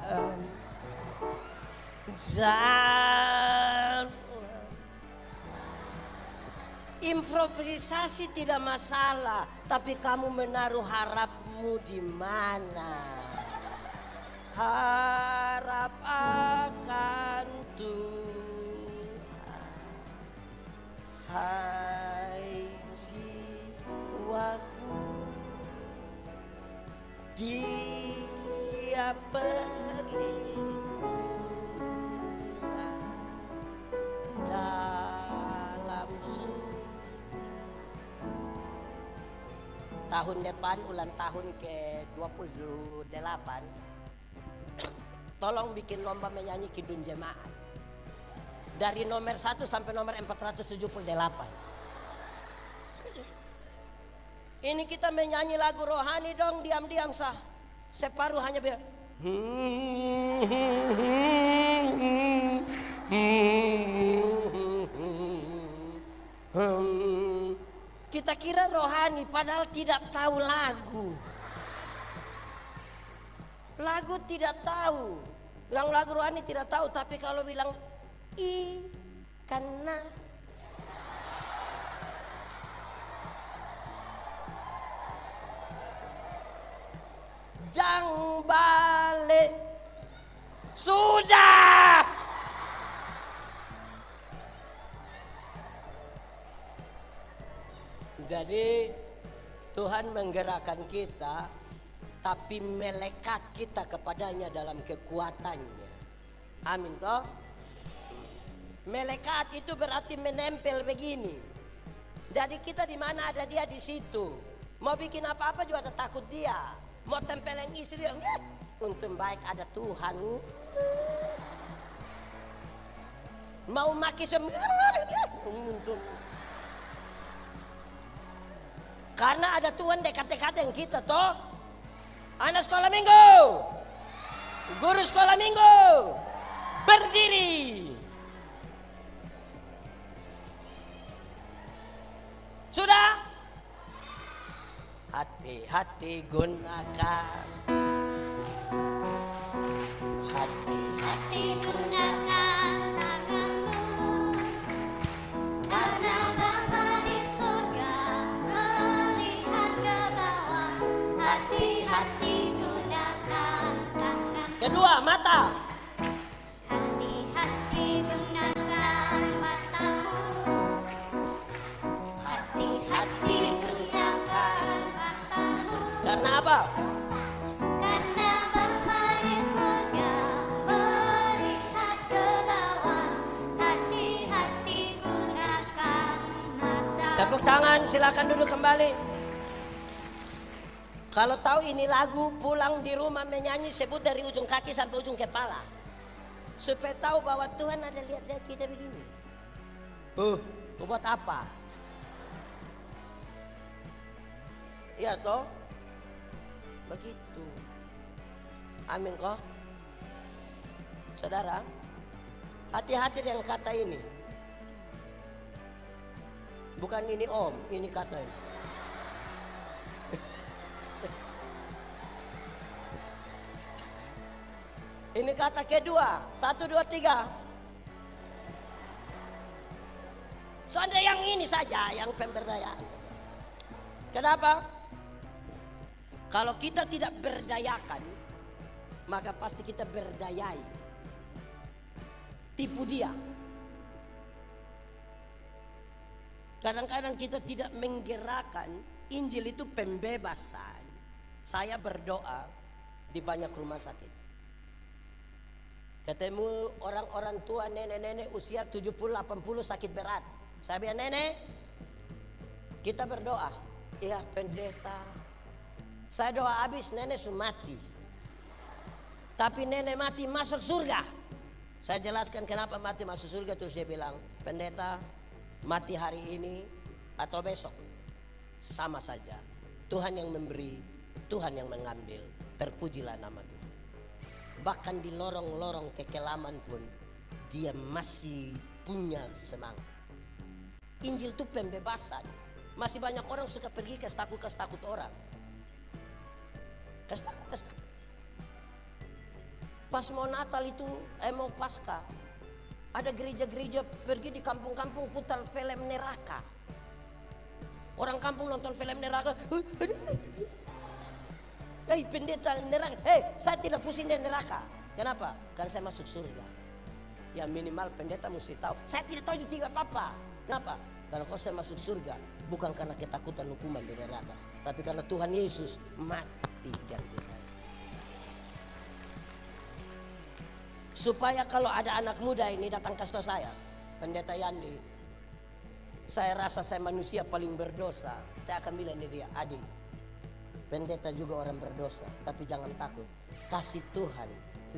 jalan. Improvisasi tidak masalah, tapi kamu menaruh harapmu di mana? Harap akan Tuhan. Hai jiwaku, Dia perlindungan dalam tahun depan ulang tahun ke-28. Tolong bikin lomba menyanyi Kidung Jemaat. Dari nomor 1 sampai nomor 478. Ini kita menyanyi lagu rohani dong, diam-diam sah. Separuh hanya biar. Kita kira rohani padahal tidak tahu lagu. Lagu tidak tahu. Yang lagu rohani tidak tahu, tapi kalau bilang karena jang balik sudah. Jadi Tuhan menggerakkan kita, tapi melekat kita kepadanya dalam kekuatannya. Amin toh. Melekat itu berarti menempel begini. Jadi kita di mana ada Dia di situ. Mau bikin apa-apa juga ada takut Dia. Mau tempelin istri enggak. Untung baik ada Tuhan. Mau maki semua untung. Karena ada Tuhan dekat-dekat yang kita toh. Anak sekolah minggu, guru sekolah minggu, Berdiri. Sudah? Hati-hati gunakan. Hati gunakan tanganmu, karena Bapa di surga melihat ke bawah. Hati-hati gunakan tanganmu. Kedua, mata. Hati-hati gunakan matamu. Hati-hati gunakan matamu. Karena apa? Karena Bapa di surga melihat ke bawah. Hati-hati gunakan matamu. Tepuk tangan, silakan duduk kembali. Kalau tahu ini lagu, pulang di rumah menyanyi, sebut dari ujung kaki sampai ujung kepala. Supaya tahu bahwa Tuhan ada lihat-lihat kita begini. Kau buat apa? Iya toh? Begitu. Amin kok. Saudara, hati-hati dengan kata ini. Bukan ini om, ini kata ini. Ini kata kedua. 1, 2, 3. Soalnya yang ini saja, yang pemberdayaan. Kenapa? Kalau kita tidak berdayakan, maka pasti kita berdayai. Tipu dia. Kadang-kadang kita tidak menggerakkan. Injil itu pembebasan. Saya berdoa di banyak rumah sakit. Ketemu orang-orang tua, nenek-nenek usia 70-80 sakit berat. Saya bilang, nenek, kita berdoa. Iya pendeta. Saya doa habis, nenek sudah mati. Tapi nenek mati masuk surga. Saya jelaskan kenapa mati masuk surga. Terus dia bilang, pendeta, mati hari ini atau besok sama saja. Tuhan yang memberi, Tuhan yang mengambil. Terpujilah nama Tuhan. Bahkan di lorong-lorong kekelaman pun dia masih punya semangat. Injil itu pembebasan. Masih banyak orang suka pergi ke takut orang. Takut. Pas mau Natal itu, mau Pasca, ada gereja-gereja pergi di kampung-kampung putar film neraka. Orang kampung nonton film neraka. Hei pendeta neraka, saya tidak pusing dari neraka. Kenapa? Kan saya masuk surga. Ya minimal pendeta mesti tahu. Saya tidak tahu juga apa-apa. Kenapa? Karena kalau saya masuk surga, bukan karena ketakutan hukuman di neraka, tapi karena Tuhan Yesus mati ganti saya. Supaya kalau ada anak muda ini datang ke saya, pendeta Yandi, saya rasa saya manusia paling berdosa. Saya akan bilang dia, adik, pendeta juga orang berdosa, tapi jangan takut. Kasih Tuhan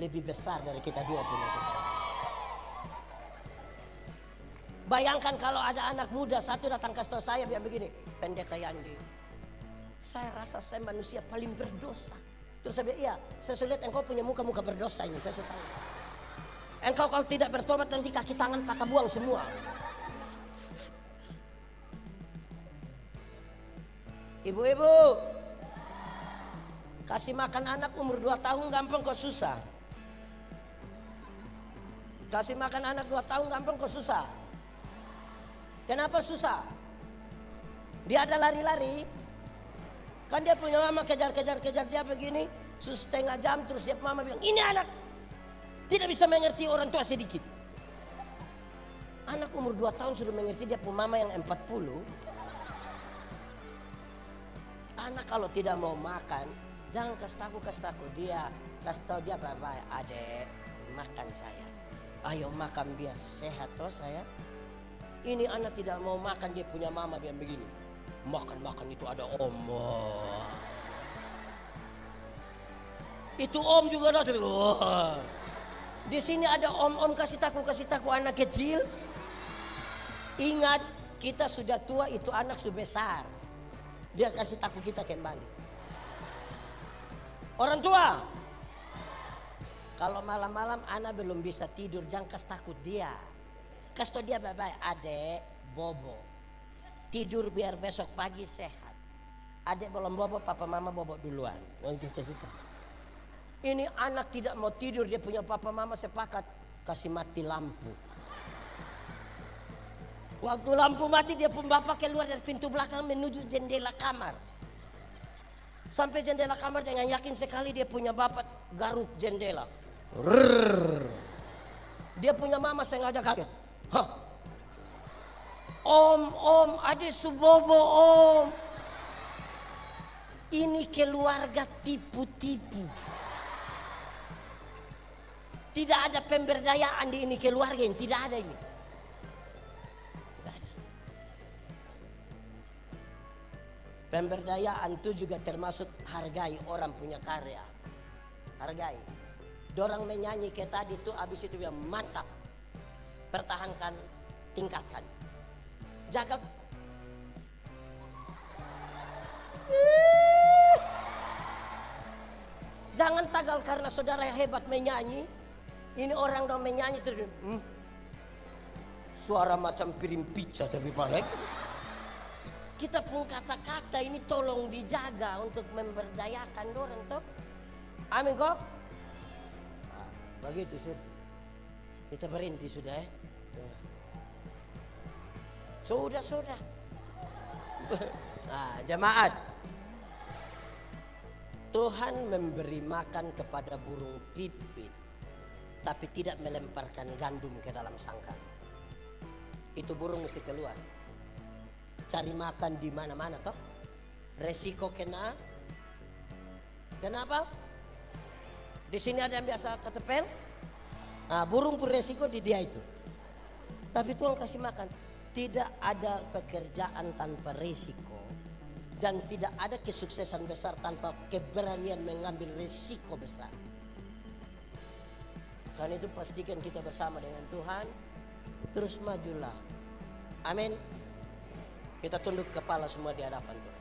lebih besar dari kita dua punya Tuhan. Bayangkan kalau ada anak muda satu datang ke saya bilang begini, pendeta Yandi, saya rasa saya manusia paling berdosa. Terus saya bilang, iya, saya sudah lihat engkau punya muka-muka berdosa ini, saya sudah tahu. Engkau kalau tidak bertobat nanti kaki tangan patah buang semua. Ibu-ibu, kasih makan anak umur 2 tahun gampang kok susah. Kasih makan anak 2 tahun gampang kok susah. Kenapa susah? Dia ada lari-lari. Kan dia punya mama kejar dia begini. Setengah jam terus dia mama bilang, ini anak tidak bisa mengerti orang tua sedikit. Anak umur 2 tahun sudah mengerti dia punya mama yang 40. Anak kalau tidak mau makan, jangan kasih tahu dia. Kasih tahu dia baik-baik, adek makan saya. Ayo makan biar sehat toh saya. Ini anak tidak mau makan, dia punya mama yang begini. Makan itu ada om. Itu om juga ada. Di sini ada om kasih tahu anak kecil. Ingat, kita sudah tua, itu anak sudah besar. Dia kasih tahu kita kembali. Orang tua, Kalau malam-malam anak belum bisa tidur, jangan kasih takut dia. Kasih tau dia baik-baik, adek bobo. Tidur biar besok pagi sehat. Adek belum bobo, papa mama bobo duluan. Ini anak tidak mau tidur, dia punya papa mama sepakat kasih mati lampu. Waktu lampu mati dia pun bapak keluar dari pintu belakang menuju jendela kamar. Sampai jendela kamar dengan yakin sekali dia punya bapak garuk jendela. Rrrr. Dia punya mama sengaja kaget. Hah? Om, adik subobo om. Ini keluarga tipu-tipu. Tidak ada pemberdayaan di ini keluarga ini, tidak ada ini. Tidak ada. Pemberdayaan itu juga termasuk hargai orang punya karya. Hargai. Dorang menyanyi kayak tadi tuh abis itu bilang mantap. Pertahankan, tingkatkan. Jaga. Jangan tagal karena saudara yang hebat menyanyi. Ini orang dong menyanyi terus. Suara macam piring pizza tapi baik. Kita pun kata-kata ini tolong dijaga untuk memberdayakan dorang toh. Amin kok. Begitu sudah. Kita berhenti sudah ya. Sudah. Nah, jemaat. Tuhan memberi makan kepada burung pipit, tapi tidak melemparkan gandum ke dalam sangkar. Itu burung mesti keluar. Cari makan di mana-mana toh. Resiko kena. Kenapa? Di sini ada yang biasa ketepel. Nah, burung pun resiko di dia itu. Tapi Tuhan kasih makan. Tidak ada pekerjaan tanpa resiko. Dan tidak ada kesuksesan besar tanpa keberanian mengambil resiko besar. Karena itu pastikan kita bersama dengan Tuhan. Terus majulah. Amin. Kita tunduk kepala semua di hadapan Tuhan.